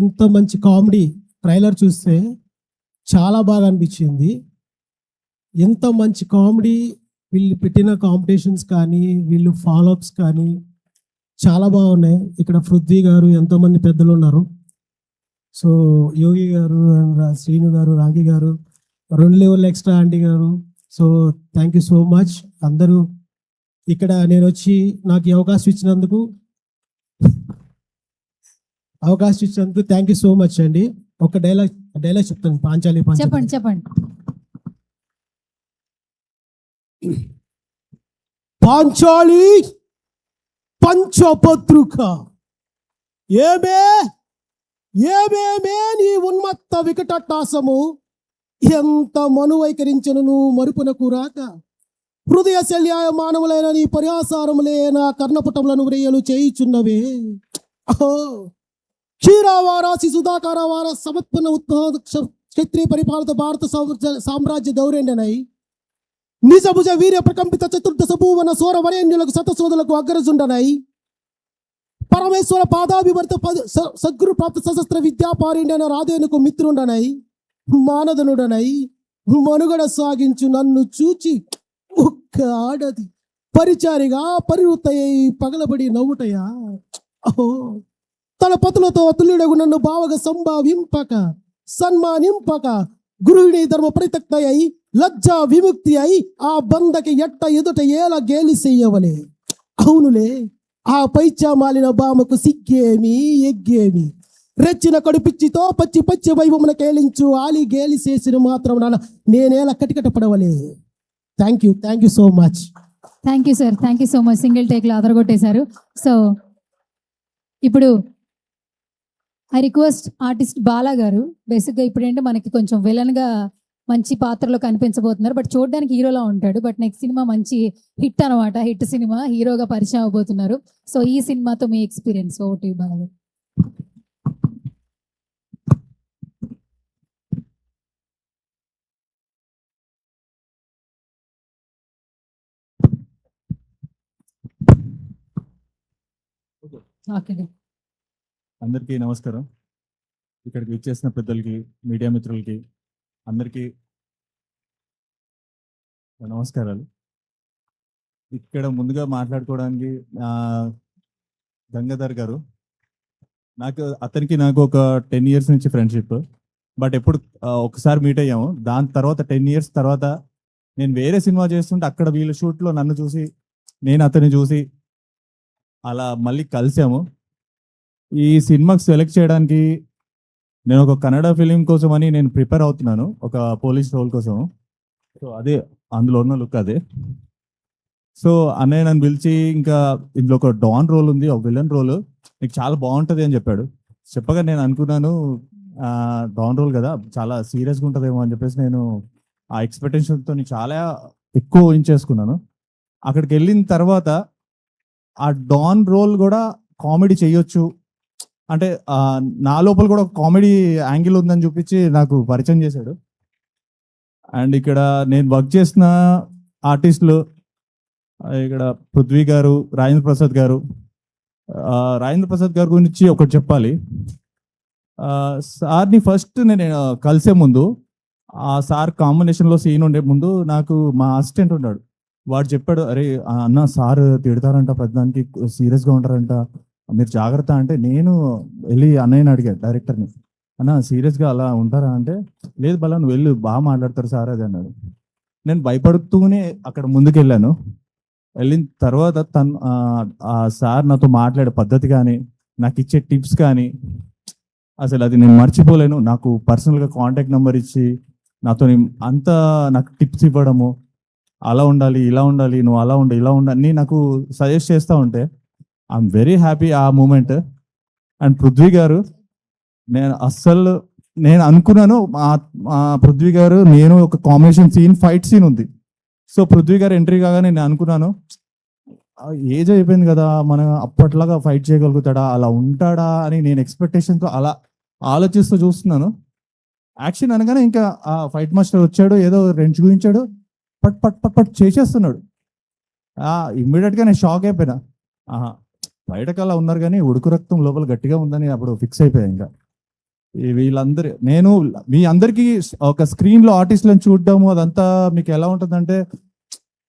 ఇంత మంచి కామెడీ ట్రైలర్ చూస్తే చాలా బాగా అనిపించింది. ఎంత మంచి కామెడీ, వీళ్ళు పెట్టిన కాంపిటీషన్స్ కానీ వీళ్ళు ఫాలోఅప్స్ కానీ చాలా బాగున్నాయి. ఇక్కడ పృథ్వీ గారు, ఎంతోమంది పెద్దలు ఉన్నారు. సో యోగి గారు, శ్రీను గారు, రాగి గారు, 2 లెవెల్ ఎక్స్ట్రా ఆంటీ గారు. So thank you so much అందరూ. ఇక్కడ నేను వచ్చి నాకు ఈ అవకాశం ఇచ్చినందుకు థ్యాంక్ యూ సో మచ్ అండి. ఒక డైలాగ్ చెప్తాను, పాంచాలి చెప్పండి చెప్పండి. పాంచాలి పంచభద్రుక. ఏమే నీ ఉన్మత్త వికటాసము, ఎంత మనువైకరించను మరుపునకు రాక, హృదయ శల్యాయ మానవులైన నీ పరిహాసారములే నా కర్ణపుటములను వ్రేయలు చేయుచున్నవే. క్షీరావారాసి సుధాకారవార సమత్పన్న ఉత్పాద క్షత్రియ పరిపాలిత భారత సామ్రాజ్య దౌరేండనై నిజభుజ వీర్య ప్రకంపిత చతుర్దశ భూవన సోర వరేణ్యులకు శతశోధులకు అగ్రజుండనై పరమేశ్వర పాదాభివర్త సద్గురు ప్రాప్త సశస్త్ర విద్యాపారిండన రాధేనుకు మిత్రుండనై మానదనుడనై మనుగడ సాగించు నన్ను చూచి ఒక్క ఆడది పరిచారిగా పరివృత్తయ్యి పగలబడి నవ్వుటయా. తన పతులతో తుల్యుడగు నన్ను బావగా సంభావింపక సన్మానింపక గురువుని ధర్మ పరితక్తయ్యి లజ్జా విముక్తి అయి ఆ బందకి ఎట్ట ఎదుట ఏలా గేలి చెయ్యవలే. అవునులే, ఆ పైచామాలిన బామకు సిగ్గేమి ఎగ్గేమి, రెచ్చిన కడుపిచ్చితో పచ్చి వైభవమున కేలించు ఆలి గేలి చేసిన మాత్రం నేనేలా కటికట పడవలే. Thank you so much. Thank you sir, thank you so much. Single టేక్లో అదరగొట్టేశారు. సో ఇప్పుడు ఐ రిక్వెస్ట్ ఆర్టిస్ట్ బాలా గారు. బేసిక్గా ఇప్పుడంటే మనకి కొంచెం విలన్గా మంచి పాత్రలో కనిపించబోతున్నారు, బట్ చూడడానికి హీరోలా ఉంటాడు. బట్ నెక్స్ట్ సినిమా మంచి హిట్ అనమాట, హిట్ సినిమా, హీరోగా పరిచయం అవబోతున్నారు. సో ఈ సినిమాతో మీ ఎక్స్పీరియన్స్ ఓటీ బాలా గారు. ఓకే, అందరికీ నమస్కారం. ఇక్కడికి విచ్చేసిన పెద్దలకి, మీడియా మిత్రులకి అందరికీ నమస్కారాలు. ఇక్కడ ముందుగా మాట్లాడుకోవడానికి గంగాధర్ గారు, అతనికి నాకు ఒక 10 years నుంచి ఫ్రెండ్షిప్. బట్ ఎప్పుడు ఒకసారి మీట్ అయ్యాము. దాని తర్వాత 10 years తర్వాత నేను వేరే సినిమా చేస్తుంటే అక్కడ వీళ్ళ షూట్లో నన్ను చూసి నేను అతన్ని చూసి అలా మళ్ళీ కలిసాము. ఈ సినిమాకి సెలెక్ట్ చేయడానికి నేను ఒక కన్నడ ఫిలిం కోసం అని నేను ప్రిపేర్ అవుతున్నాను, ఒక పోలీస్ రోల్ కోసం. సో అదే అందులో ఉన్న లుక్ అదే. సో అన్నయ్య నన్ను పిలిచి, ఇంకా ఇందులో ఒక డాన్ రోల్ ఉంది, ఒక విలన్ రోల్, నీకు చాలా బాగుంటుంది అని చెప్పాడు. చెప్పగా నేను అనుకున్నాను డాన్ రోల్ కదా, చాలా సీరియస్గా ఉంటుందేమో అని చెప్పేసి నేను ఆ ఎక్స్పెక్టేషన్తో చాలా ఎక్కువ ఊహించేసుకున్నాను. అక్కడికి వెళ్ళిన తర్వాత ఆ డాన్ రోల్ కూడా కామెడీ చేయొచ్చు అంటే నా లోపల కూడా ఒక కామెడీ యాంగిల్ ఉందని చూపించి నాకు పరిచయం చేశాడు. అండ్ ఇక్కడ నేను వర్క్ చేసిన ఆర్టిస్టులు ఇక్కడ పృథ్వీ గారు, రాజేంద్ర ప్రసాద్ గారు. రాజేంద్ర ప్రసాద్ గారి గురించి ఒకటి చెప్పాలి. సార్ని ఫస్ట్ నేను కలిసే ముందు, ఆ సార్ కాంబినేషన్లో సీన్ ఉండే ముందు నాకు మా అసిస్టెంట్ ఉన్నాడు, వాడు చెప్పాడు, అరే అన్న సార్ తిడతారంట, పెద్దానికి సీరియస్గా ఉంటారంట, మీరు జాగ్రత్త అంటే. నేను వెళ్ళి అన్నయ్యని అడిగాను, డైరెక్టర్ని, అన్న సీరియస్గా అలా ఉంటారా అంటే, లేదు బలా నువ్వు వెళ్ళి బాగా మాట్లాడతారు సార్ అది అన్నాడు. నేను భయపడుతూనే అక్కడ ముందుకు వెళ్ళాను. వెళ్ళిన తర్వాత ఆ సార్ నాతో మాట్లాడే పద్ధతి కానీ, నాకు ఇచ్చే టిప్స్ కానీ అసలు అది నేను మర్చిపోలేను. నాకు పర్సనల్గా కాంటాక్ట్ నెంబర్ ఇచ్చి నాతో అంతా నాకు టిప్స్ ఇవ్వడము, అలా ఉండాలి, ఇలా ఉండాలి, నువ్వు అలా ఉండాలి, ఇలా ఉండాలి అని నాకు సజెస్ట్ చేస్తూ ఉంటే ఐఎమ్ వెరీ హ్యాపీ ఆ మూమెంట్. అండ్ పృథ్వీ గారు, నేను అనుకున్నాను మా పృథ్వీ గారు నేను ఒక కాంబినేషన్ సీన్, ఫైట్ సీన్ ఉంది. సో పృథ్వీ గారు ఎంట్రీ కాగానే నేను అనుకున్నాను ఏజ్ అయిపోయింది కదా, మనం అప్పట్లాగా ఫైట్ చేయగలుగుతాడా, అలా ఉంటాడా అని నేను ఎక్స్పెక్టేషన్తో అలా ఆలోచిస్తూ చూస్తున్నాను. యాక్షన్ అనగానే ఇంకా ఆ ఫైట్ మాస్టర్ వచ్చాడు, ఏదో రెంచ్ గురించాడు, పట్ పట్ పట్ పట్ చేసేస్తున్నాడు. ఇమ్మీడియట్గా నేను షాక్ అయిపోయినా. ఆహా, బయటకు అలా ఉన్నారు కానీ ఉడుకు రక్తం లోపల గట్టిగా ఉందని అప్పుడు ఫిక్స్ అయిపోయాయి. ఇంకా వీళ్ళందరూ నేను మీ అందరికీ ఒక స్క్రీన్లో ఆర్టిస్టులను చూడడము అదంతా మీకు ఎలా ఉంటుందంటే,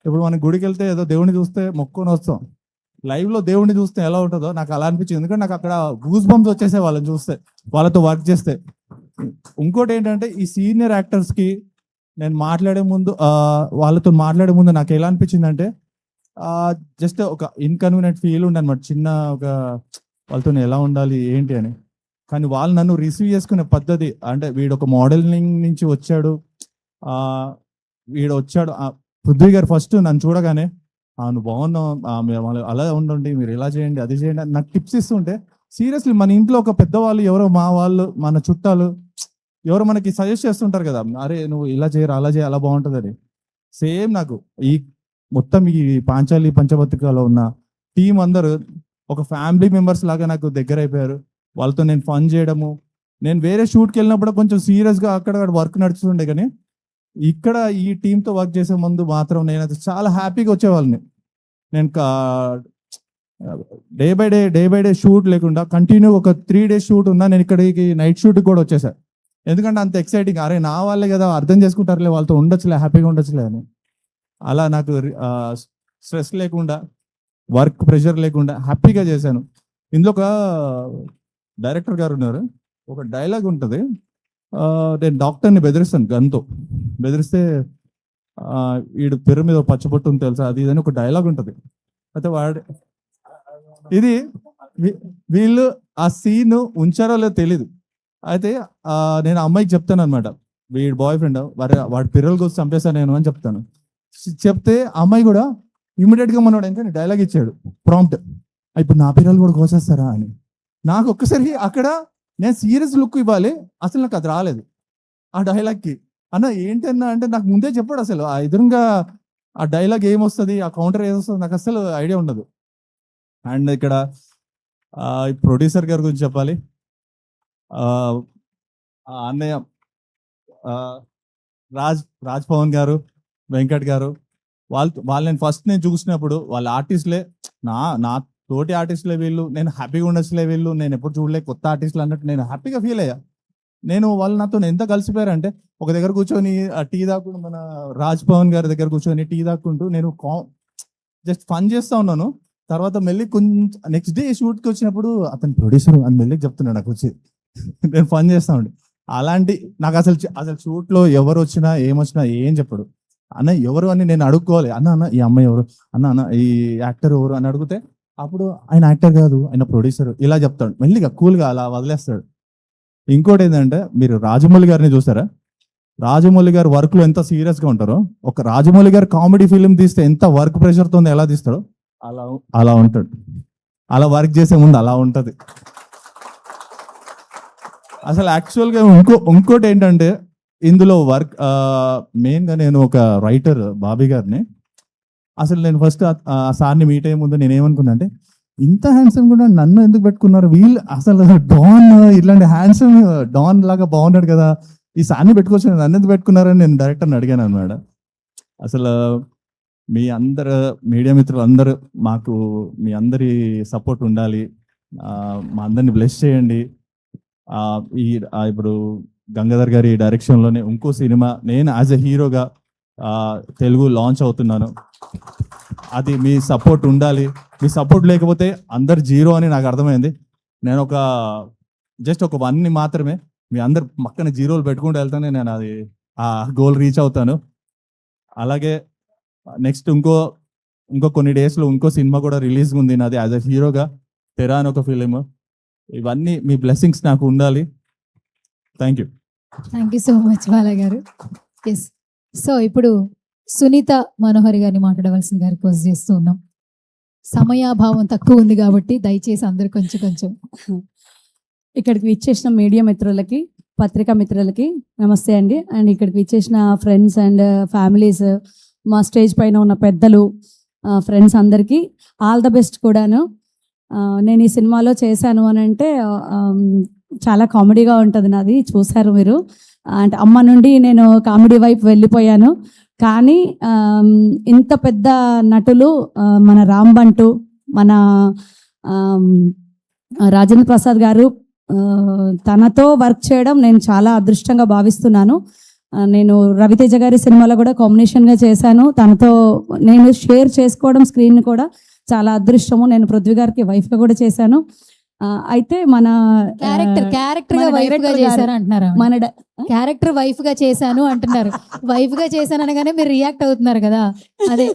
ఇప్పుడు మనం గుడికి వెళ్తే ఏదో దేవుడిని చూస్తే మొక్కుని వస్తాం, లైవ్లో దేవుడిని చూస్తే ఎలా ఉంటుందో నాకు అలా అనిపించింది. ఎందుకంటే నాకు అక్కడ గూస్ బంప్స్ వచ్చేసే వాళ్ళని చూస్తే, వాళ్ళతో వర్క్ చేస్తే. ఇంకోటి ఏంటంటే ఈ సీనియర్ యాక్టర్స్కి నేను మాట్లాడే ముందు వాళ్ళతో మాట్లాడే ముందు నాకు ఎలా అనిపించింది అంటే జస్ట్ ఒక ఇన్కన్వీనియంట్ ఫీల్ ఉండే అనమాట, చిన్న ఒక వాళ్ళతో ఎలా ఉండాలి ఏంటి అని. కానీ వాళ్ళు నన్ను రిసీవ్ చేసుకునే పద్ధతి అంటే వీడు ఒక మోడలింగ్ నుంచి వచ్చాడు, వీడు వచ్చాడు. పృథ్వీ గారు ఫస్ట్ నన్ను చూడగానే నువ్వు బాగున్నావు, అలా ఉండండి, మీరు ఇలా చేయండి అది చేయండి అని నాకు టిప్స్ ఇస్తుంటే, సీరియస్లీ మన ఇంట్లో ఒక పెద్దవాళ్ళు ఎవరో మా వాళ్ళు మన చుట్టాలు ఎవరో మనకి సజెస్ట్ చేస్తుంటారు కదా, అరే నువ్వు ఇలా చేయరు అలా చేయ అలా బాగుంటుందని. సేమ్ నాకు ఈ మొత్తం ఈ పాంచాలి పంచభద్రికలో ఉన్న టీం అందరూ ఒక ఫ్యామిలీ మెంబర్స్ లాగా నాకు దగ్గర అయిపోయారు. వాళ్ళతో నేను ఫన్ చేయడము, నేను వేరే షూట్కి వెళ్ళినప్పుడు కొంచెం సీరియస్గా అక్కడ వర్క్ నడుస్తుండే, కానీ ఇక్కడ ఈ టీంతో వర్క్ చేసే ముందు మాత్రం నేనైతే చాలా హ్యాపీగా వచ్చేవాళ్ళని. నేను డే బై డే షూట్ లేకుండా కంటిన్యూ ఒక 3 days షూట్ ఉన్నా నేను ఇక్కడికి నైట్ షూట్కి కూడా వచ్చేసాను. ఎందుకంటే అంత ఎక్సైటింగ్, అరే నా వాళ్ళే కదా అర్థం చేసుకుంటారులే, వాళ్ళతో ఉండొచ్చులే, హ్యాపీగా ఉండొచ్చులే అని. అలా నాకు స్ట్రెస్ లేకుండా వర్క్ ప్రెషర్ లేకుండా హ్యాపీగా చేశాను. ఇందులో ఒక డైరెక్టర్ గారు ఉన్నారు, ఒక డైలాగ్ ఉంటుంది, నేను డాక్టర్ని బెదిరిస్తాను గన్తో, బెదిరిస్తే వీడు పెరు మీద పచ్చబొట్టు ఉంది తెలుసా అది ఇదని ఒక డైలాగ్ ఉంటుంది. అయితే ఇది వీళ్ళు ఆ సీన్ ఉంచారో లేదో తెలీదు. అయితే నేను అమ్మాయికి చెప్తాను అనమాట, వీడి బాయ్ ఫ్రెండ్ వాడి పిల్లల కోసం చంపేస్తాను నేను అని చెప్తాను. చెప్తే అమ్మాయి కూడా ఇమీడియట్గా మనోడు ఇంకా డైలాగ్ ఇచ్చాడు ప్రాంప్ట్, ఇప్పుడు నా పిల్లలు కూడా కోసేస్తారా అని. నాకు ఒక్కసారి అక్కడ నేను సీరియస్ లుక్ ఇవ్వాలి, అసలు నాకు అది రాలేదు ఆ డైలాగ్కి. అన్న ఏంటన్నా అంటే నాకు ముందే చెప్పాడు, అసలు ఆ ఎదురుగా ఆ డైలాగ్ ఏమొస్తుంది, ఆ కౌంటర్ ఏమొస్తుంది నాకు అసలు ఐడియా ఉండదు. అండ్ ఇక్కడ ప్రొడ్యూసర్ గారి గురించి చెప్పాలి, అన్నయ్య రాజ్ పవన్ గారు, వెంకట్ గారు, వాళ్ళు నేను చూసినప్పుడు వాళ్ళ ఆర్టిస్టులే, నా తోటి ఆర్టిస్టులే వీళ్ళు, నేను హ్యాపీగా ఉండొచ్చులే వీళ్ళు, నేను ఎప్పుడు చూడలే కొత్త ఆర్టిస్టులు అన్నట్టు నేను హ్యాపీగా ఫీల్ అయ్యా. నేను వాళ్ళు నాతో ఎంత కలిసిపోయారంటే ఒక దగ్గర కూర్చొని టీ దాక్కుంటూ, మన రాజ్ పవన్ గారి దగ్గర కూర్చొని టీ దాక్కుంటూ నేను జస్ట్ ఫన్ చేస్తూ ఉన్నాను. తర్వాత మెల్లి కొంచెం నెక్స్ట్ డే షూట్కి వచ్చినప్పుడు అతను ప్రొడ్యూసర్ అని మెల్లికి చెప్తున్నాడు నాకు వచ్చి, నేను ఫన్ చేస్తా ఉండి. అలాంటి నాకు అసలు షూట్లో ఎవరు వచ్చినా ఏమొచ్చినా ఏం చెప్పడు, అన్న ఎవరు అని నేను అడుక్కోవాలి, అన్న ఈ అమ్మాయి ఎవరు, అన్న ఈ యాక్టర్ ఎవరు అని అడిగితే అప్పుడు ఆయన యాక్టర్ కాదు ఆయన ప్రొడ్యూసర్ ఇలా చెప్తాడు, మెల్లిగా కూల్గా అలా వదిలేస్తాడు. ఇంకోటి ఏంటంటే మీరు రాజమౌళి గారిని చూసారా, రాజమౌళి గారు వర్క్లో ఎంత సీరియస్గా ఉంటారో, ఒక రాజమౌళి గారు కామెడీ ఫిలిం తీస్తే ఎంత వర్క్ ప్రెషర్తో ఎలా తీస్తాడో అలా ఉంటాడు. అలా వర్క్ చేసే ముందు అలా ఉంటుంది. అసలు యాక్చువల్గా ఇంకోటి ఏంటంటే ఇందులో వర్క్ మెయిన్గా నేను ఒక రైటర్ బాబీ గారిని, అసలు నేను ఫస్ట్ ఆ సార్ని మీట్ అయ్యే ముందు నేను ఏమనుకున్నా అంటే, ఇంత హ్యాండ్సమ్ కూడా నన్ను ఎందుకు పెట్టుకున్నారు వీళ్ళు, అసలు డాన్ ఇట్లాంటి హ్యాండ్సమ్ డాన్ లాగా బాగున్నాడు కదా, ఈ సార్ని పెట్టుకోవచ్చు నన్ను ఎందుకు పెట్టుకున్నారని నేను డైరెక్టర్ని అడిగాను అనమాట. అసలు మీ అందరు మీడియా మిత్రులు అందరూ మాకు మీ అందరి సపోర్ట్ ఉండాలి, మా అందరిని బ్లెస్ చేయండి. ఇప్పుడు గంగాధర్ గారి డైరెక్షన్లోనే ఇంకో సినిమా నేను యాజ్ ఎ హీరోగా తెలుగు లాంచ్ అవుతున్నాను, అది మీ సపోర్ట్ ఉండాలి. మీ సపోర్ట్ లేకపోతే అందరు జీరో అని నాకు అర్థమైంది. నేను జస్ట్ ఒక 1 మాత్రమే మీ అందరు పక్కన జీరోలు పెట్టుకుంటూ వెళ్తానే నేను అది ఆ గోల్ రీచ్ అవుతాను. అలాగే నెక్స్ట్ ఇంకో కొన్ని డేస్లో ఇంకో సినిమా కూడా రిలీజ్ ఉంది నాది యాజ్ ఎ హీరోగా, తెరా అని ఒక ఫిలిం. ఇవన్నీ మీ బ్లెస్సింగ్స్ నాకు ఉండాలి. Thank you so much Bala గారు. ఎస్, సో ఇప్పుడు సునీత మనోహరి గారిని మాట్లాడవలసిందిగా రిక్వెస్ట్ చేస్తూ ఉన్నాం. సమయాభావం తక్కువ ఉంది కాబట్టి దయచేసి అందరు కొంచెం ఇక్కడికి విచ్చేసిన మీడియా మిత్రులకి, పత్రికా మిత్రులకి నమస్తే అండి. అండ్ ఇక్కడికి విచ్చేసిన ఫ్రెండ్స్ అండ్ ఫ్యామిలీస్, మా స్టేజ్ పైన ఉన్న పెద్దలు, ఫ్రెండ్స్ అందరికీ ఆల్ ద బెస్ట్ కూడాను. నేను ఈ సినిమాలో చేశాను అని అంటే చాలా కామెడీగా ఉంటుంది నాది, చూశారు మీరు. అంటే అమ్మ నుండి నేను కామెడీ వైపు వెళ్ళిపోయాను. కానీ ఇంత పెద్ద నటులు మన రామ్ బంటు, మన రాజేంద్ర ప్రసాద్ గారు, తనతో వర్క్ చేయడం నేను చాలా అదృష్టంగా భావిస్తున్నాను. నేను రవితేజ గారి సినిమాలో కూడా కాంబినేషన్గా చేశాను. తనతో నేను షేర్ చేసుకోవడం స్క్రీన్ కూడా చాలా అదృష్టము. నేను పృథ్వీ గారికి వైఫ్గా కూడా చేశాను. అయితే మన క్యారెక్టర్ మన వైఫ్ గా director గారు- చేశారు అంటున్నారు. మన క్యారెక్టర్ వైఫ్ గా చేశాను అంటున్నారు. వైఫ్ గా చేశాను అనగానే మీరు రియాక్ట్ అవుతున్నారు కదా,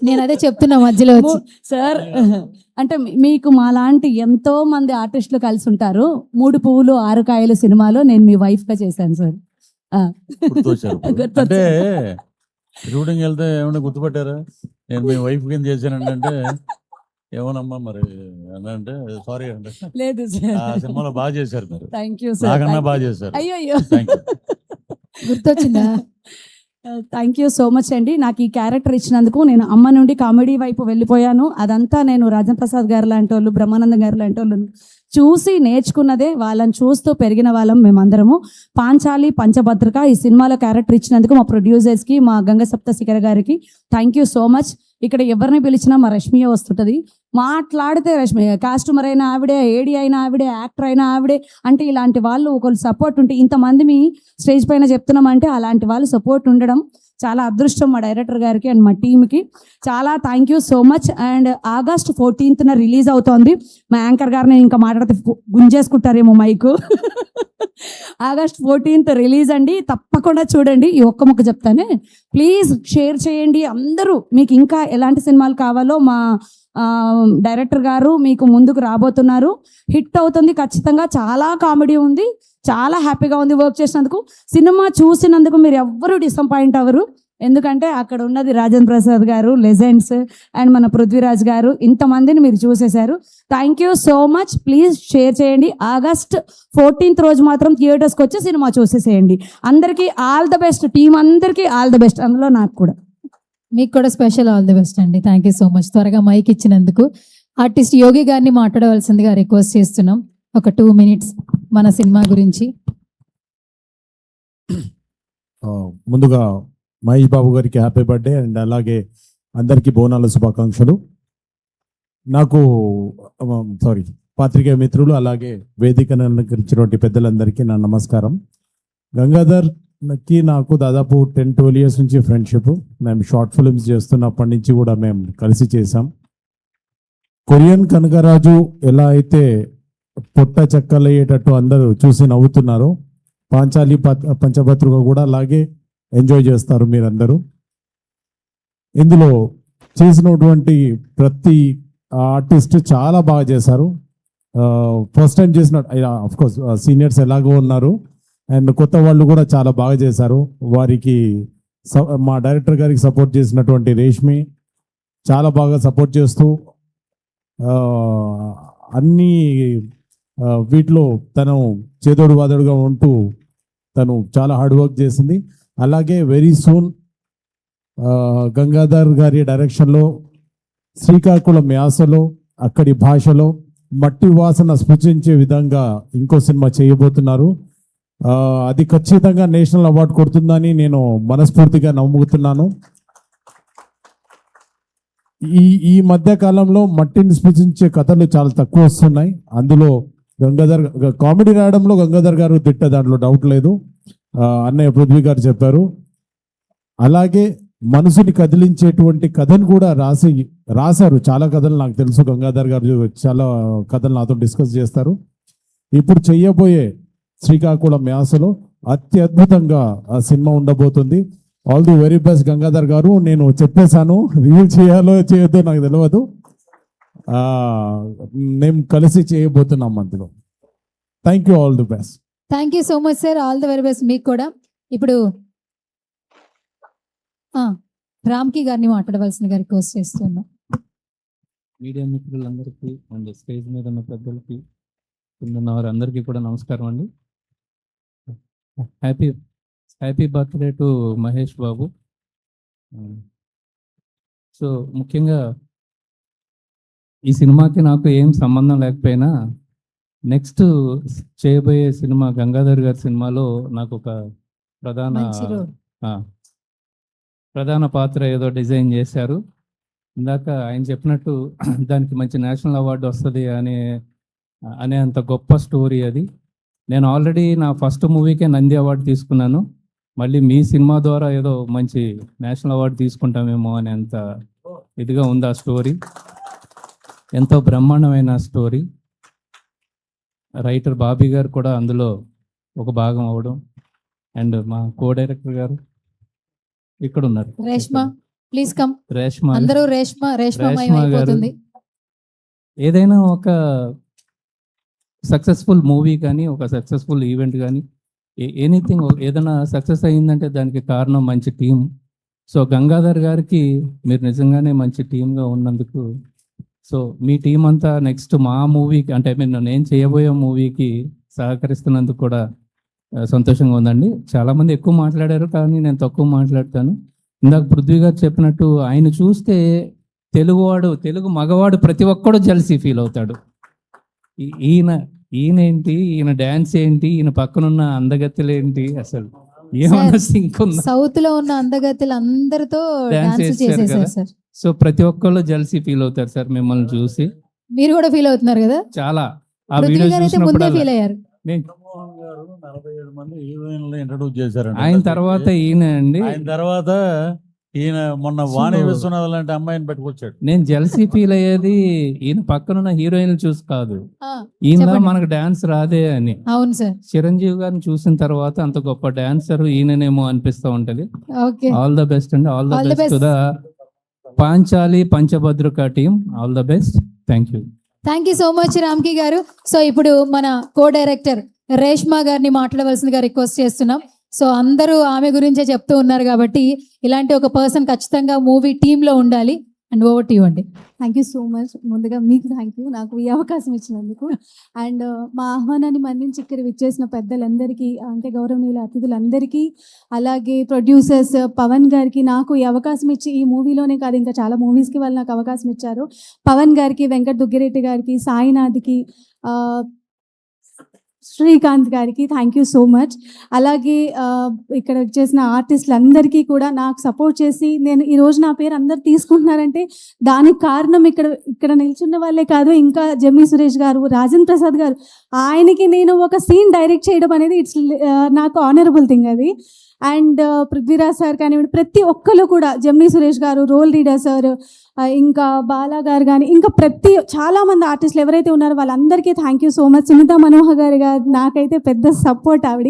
నేను అదే చెప్తున్నా మధ్యలో వచ్చి. సార్ అంటే మీకు మాలాంటి ఎంతో మంది ఆర్టిస్టులు కలిసి ఉంటారు. 3 పువ్వులు 6 కాయలు సినిమాలో నేను మీ వైఫ్ గా చేశాను సార్. గుర్తొచ్చారు. గుర్తొచ్చారు. అంటే షూటింగ్ వెళ్తే ఏమన్నా గుర్తుపట్టారా? నేను మీ వైఫ్ కింద చేశానంటే ఏమోనమ్మా మరి అంటే సారీ అంటే లేదు ఆ సినిమాలో బాగా చేశారు మీరు, థ్యాంక్ యూ సార్. నాకన్నా బాగా చేశారు. అయ్యో థ్యాంక్ యూ. గుర్తొచ్చిందా? థ్యాంక్ యూ సో మచ్ అండి. నాకు ఈ క్యారెక్టర్ ఇచ్చినందుకు. నేను అమ్మ నుండి కామెడీ వైపు వెళ్ళిపోయాను. అదంతా నేను రాజేంద్ర ప్రసాద్ గారు లాంటి వాళ్ళు, బ్రహ్మానందం గారు లాంటి వాళ్ళు చూసి నేర్చుకున్నదే. వాళ్ళని చూస్తూ పెరిగిన వాళ్ళం మేమందరము. పాంచాలి పంచభద్రిక ఈ సినిమాలో క్యారెక్టర్ ఇచ్చినందుకు మా ప్రొడ్యూసర్స్కి, మా గంగ సప్త శిఖర గారికి థ్యాంక్ యూ సో మచ్. ఇక్కడ ఎవరిని పిలిచినా మా రష్మియ వస్తుంటుంది. మాట్లాడితే రష్మియ, కాస్ట్యూమర్ అయినా ఆవిడే, ఏడి అయినా ఆవిడే, యాక్టర్ అయినా ఆవిడే. అంటే ఇలాంటి వాళ్ళు ఒకళ్ళు సపోర్ట్ ఉంటే, ఇంతమంది మీ స్టేజ్ పైన చెప్తున్నామంటే అలాంటి వాళ్ళు సపోర్ట్ ఉండడం చాలా అదృష్టం మా డైరెక్టర్ గారికి అండ్ మా టీంకి. చాలా thank you so much. And August 14th release అవుతోంది. మా యాంకర్ గారు నేను ఇంకా మాట్లాడితే గుంజేసుకుంటారేమో మైకు. ఆగస్ట్ 14th రిలీజ్ అండి, తప్పకుండా చూడండి. ఈ ఒక్క ముక్క చెప్తానే, ప్లీజ్ షేర్ చేయండి అందరూ. మీకు ఇంకా ఎలాంటి సినిమాలు కావాలో మా డైరెక్టర్ గారు మీకు ముందుకు రాబోతున్నారు. హిట్ అవుతుంది ఖచ్చితంగా. చాలా కామెడీ ఉంది, చాలా హ్యాపీగా ఉంది వర్క్ చేసినందుకు. సినిమా చూసినందుకు మీరు ఎవ్వరూ డిసప్పాయింట్ అవ్వరు. ఎందుకంటే అక్కడ ఉన్నది రాజేంద్ర ప్రసాద్ గారు, లెజెండ్స్, అండ్ మన పృథ్వీరాజ్ గారు, ఇంతమందిని మీరు చూసేశారు. Thank you so much. Please share చేయండి. ఆగస్ట్ 14th రోజు మాత్రం థియేటర్స్కి వచ్చి సినిమా చూసేసేయండి. అందరికీ ఆల్ ద బెస్ట్. టీం అందరికీ ఆల్ ద బెస్ట్, అందులో నాకు కూడా. మీకు కూడా స్పెషల్ ఆల్ ది బెస్ట్ అండి. Thank you so much. త్వరగా మైక్ ఇచ్చినందుకు ఆర్టిస్ట్ యోగి గారిని మాట్లాడవలసిందిగా రిక్వెస్ట్ చేస్తున్నాం. ఒక 2 minutes మన సినిమా గురించి. ముందుగా మహేష్ బాబు గారికి హ్యాపీ బర్త్డే అండ్ అలాగే అందరికీ బోనాల శుభాకాంక్షలు. నాకు పాత్రికేయ మిత్రులు అలాగే వేదికను అలంకరించినటువంటి పెద్దలందరికీ నా నమస్కారం. గంగాధర్కి నాకు దాదాపు 10-12 years నుంచి ఫ్రెండ్షిప్. మేము షార్ట్ ఫిల్మ్స్ చేస్తున్నప్పటి నుంచి కూడా మేము కలిసి చేసాం. కొరియన్ కనకరాజు ఎలా అయితే పొట్ట చెక్కలయ్యేటట్టు అందరూ చూసి నవ్వుతున్నారు, పాంచాలి పంచభద్రిక కూడా అలాగే ఎంజాయ్ చేస్తారు మీరందరూ. ఇందులో చేసినటువంటి ప్రతి ఆర్టిస్ట్ చాలా బాగా చేశారు. ఫస్ట్ టైం చేసిన కోర్స్ సీనియర్స్ ఎలాగో ఉన్నారు అండ్ కొత్త వాళ్ళు కూడా చాలా బాగా చేశారు. వారికి మా డైరెక్టర్ గారికి సపోర్ట్ చేసినటువంటి రేష్మి చాలా బాగా సపోర్ట్ చేస్తూ అన్ని వీటిలో తను చేదోడు వాదోడుగా ఉంటూ తను చాలా హార్డ్ వర్క్ చేసింది. అలాగే వెరీ సూన్ గంగాధర్ గారి డైరెక్షన్లో శ్రీకాకుళం యాసలో, అక్కడి భాషలో మట్టి వాసన స్పృశించే విధంగా ఇంకో సినిమా చేయబోతున్నారు. అది ఖచ్చితంగా నేషనల్ అవార్డు కొడుతుందని నేను మనస్ఫూర్తిగా నమ్ముతున్నాను. ఈ మధ్య కాలంలో మట్టిని స్పృశించే కథలు చాలా తక్కువ వస్తున్నాయి. అందులో గంగాధర్ కామెడీ రాయడంలో గంగాధర్ గారు తిట్ట, దాంట్లో డౌట్ లేదు. అన్నయ్య పృథ్వీ గారు చెప్పారు. అలాగే మనసుని కదిలించేటువంటి కథను కూడా రాశారు. చాలా కథలు నాకు తెలుసు. గంగాధర్ గారు చాలా కథలు నాతో డిస్కస్ చేస్తారు. ఇప్పుడు చెయ్యబోయే శ్రీకాకుళం యాసలో అత్యద్భుతంగా ఆ సినిమా ఉండబోతుంది. All the very best Gangadhar గారు. నేను చెప్పేశాను, రివీల్ చేయాలో చేయొద్దో నాకు తెలియదు. మేము కలిసి చేయబోతున్నాం అందులో. Thank you, all the best. Thank you so much sir. All the very best మీకు కూడా. ఇప్పుడు రామ్కి గారిని మాట్లాడవలసిందిగా రిక్వెస్ట్ చేస్తున్నాం. మీడియా మిత్రులందరికీ అండ్ స్టేజ్ మీద ఉన్న పెద్దలకి, కింద వారందరికీ కూడా నమస్కారం అండి. Happy birthday to Mahesh Babu. So ముఖ్యంగా ఈ సినిమాకి నాకు ఏం సంబంధం లేకపోయినా నెక్స్ట్ చేయబోయే సినిమా గంగాధర్ గారి సినిమాలో నాకు ఒక మంచి role. ప్రధాన పాత్ర ఏదో డిజైన్ చేశారు. ఇందాక ఆయన చెప్పినట్టు దానికి మంచి నేషనల్ అవార్డు వస్తుంది అనే అంత గొప్ప స్టోరీ అది. నేను ఆల్రెడీ నా ఫస్ట్ మూవీకే నంది అవార్డు తీసుకున్నాను. మళ్ళీ మీ సినిమా ద్వారా ఏదో మంచి నేషనల్ అవార్డు తీసుకుంటామేమో అని అంత ఇదిగా ఉంది ఆ స్టోరీ. ఎంతో బ్రహ్మాండమైన స్టోరీ. రైటర్ బాబీ గారు కూడా అందులో ఒక భాగం అవడం, అండ్ మా కో డైరెక్టర్ గారు ఇక్కడ ఉన్నారు. Reshma please come. రేష్మ అందరూ రేష్మ రేష్మ అయిపోతుంది. ఏదైనా ఒక సక్సెస్ఫుల్ మూవీ కానీ ఒక సక్సెస్ఫుల్ ఈవెంట్ కానీ ఎనీథింగ్ ఏదైనా సక్సెస్ అయ్యిందంటే దానికి కారణం మంచి టీం. సో గంగాధర్ గారికి మీరు నిజంగానే మంచి టీంగా ఉన్నందుకు, సో మీ టీం అంతా నెక్స్ట్ మా మూవీకి అంటే నేను చేయబోయే మూవీకి సహకరిస్తున్నందుకు కూడా సంతోషంగా ఉందండి. చాలామంది ఎక్కువ మాట్లాడారు కానీ నేను తక్కువ మాట్లాడతాను. ఇందాక పృథ్వీ గారు చెప్పినట్టు ఆయన చూస్తే తెలుగు మగవాడు ప్రతి ఒక్కడు జెలసీ ఫీల్ అవుతాడు. ఈయనేంటి, ఈయన డ్యాన్స్ ఏంటి, ఈయన పక్కనున్న అందగత్తెలు ఏంటి, అసలు ఏమన్నా సింక్ ఉందా? సౌత్ లో ఉన్న అందగత్తెలు అందరితో డాన్స్ డాన్స్ చేశారు చేసేసారు కదా. సార్. సో ప్రతి ఒక్కళ్ళు జెలసీ ఫీల్ అవుతారు సార్ మిమ్మల్ని చూసి. మీరు కూడా ఫీల్ అవుతున్నారు కదా. చాలా ఆ పృథ్వీ వీడియో గారు అయితే ముందే చూసినప్పుడు ఫీల్ అయ్యారు. చంద్రమోహన్ గారు 47 మంది హీరోయిన్లు ఇంట్రడ్యూస్ చేశారండి. ఆయన తర్వాత ఈయన అండి. ఆయన తర్వాత ఈయన మొన్న వాణి విశ్వనాథ్ లాంటి అమ్మాయిని పెట్టుకొచ్చాడు. నేను జెలసీ ఫీల్ అయ్యేది ఈయన పక్కనున్న హీరోయిన్ చూసి కాదు, ఆ, ఈయన చెప్పండి. మనకు డాన్స్ రాదే అని. అవును సార్. చిరంజీవి గారిని చూసిన తర్వాత అంత గొప్ప డాన్సర్ ఈయననేమో అనిపిస్తూ ఉంటది. ఓకే, ఆల్ ద బెస్ట్ అండి. All the All the best to best. The Panchali Panchabhadraka team. All the best. Thank you. Thank you so much Ramki గారు. సో ఇప్పుడు మన కో డైరెక్టర్ రేష్మా గారిని మాట్లాడవలసిందిగా రిక్వెస్ట్ చేస్తున్నాం. సో అందరూ ఆమె గురించే చెప్తూ ఉన్నారు కాబట్టి ఇలాంటి ఒక పర్సన్ ఖచ్చితంగా మూవీ టీంలో ఉండాలి. అండ్ ఓవర్ టు యు అండి. Thank you so much. ముందుగా మీకు థ్యాంక్ యూ నాకు ఈ అవకాశం ఇచ్చినందుకు. అండ్ మా ఆహ్వానాన్ని మన్నించి ఇక్కడ విచ్చేసిన పెద్దలందరికీ, అంటే గౌరవనీయుల అతిథులందరికీ, అలాగే ప్రొడ్యూసర్స్ పవన్ గారికి, నాకు ఈ అవకాశం ఇచ్చి ఈ మూవీలోనే కాదు ఇంకా చాలా మూవీస్కి వాళ్ళు నాకు అవకాశం ఇచ్చారు. పవన్ గారికి, వెంకట్ దుగ్గిరెడ్డి గారికి, సాయినాథ్కి, శ్రీకాంత్ గారికి థ్యాంక్ యూ సో మచ్. అలాగే ఇక్కడ చేసిన ఆర్టిస్టులందరికీ కూడా నాకు సపోర్ట్ చేసి నేను ఈరోజు నా పేరు అందరు తీసుకుంటున్నారంటే దానికి కారణం ఇక్కడ నిల్చున్న వాళ్ళే కాదు, ఇంకా జెమ్నీ సురేష్ గారు, రాజేంద్ర ప్రసాద్ గారు, ఆయనకి నేను ఒక సీన్ డైరెక్ట్ చేయడం అనేది ఇట్స్ నాకు ఆనరబుల్ థింగ్ అది. అండ్ పృథ్వీరాజ్ సార్ కానివ్వండి, ప్రతి ఒక్కరు కూడా, జెమ్నీ సురేష్ గారు, రోల్ రీడర్ సార్, ఇంకా బాలా గారు కానీ ఇంకా చాలామంది ఆర్టిస్టులు ఎవరైతే ఉన్నారో వాళ్ళందరికీ thank you so much. Sunitha Manohar గారు నాకైతే పెద్ద సపోర్ట్ ఆవిడ,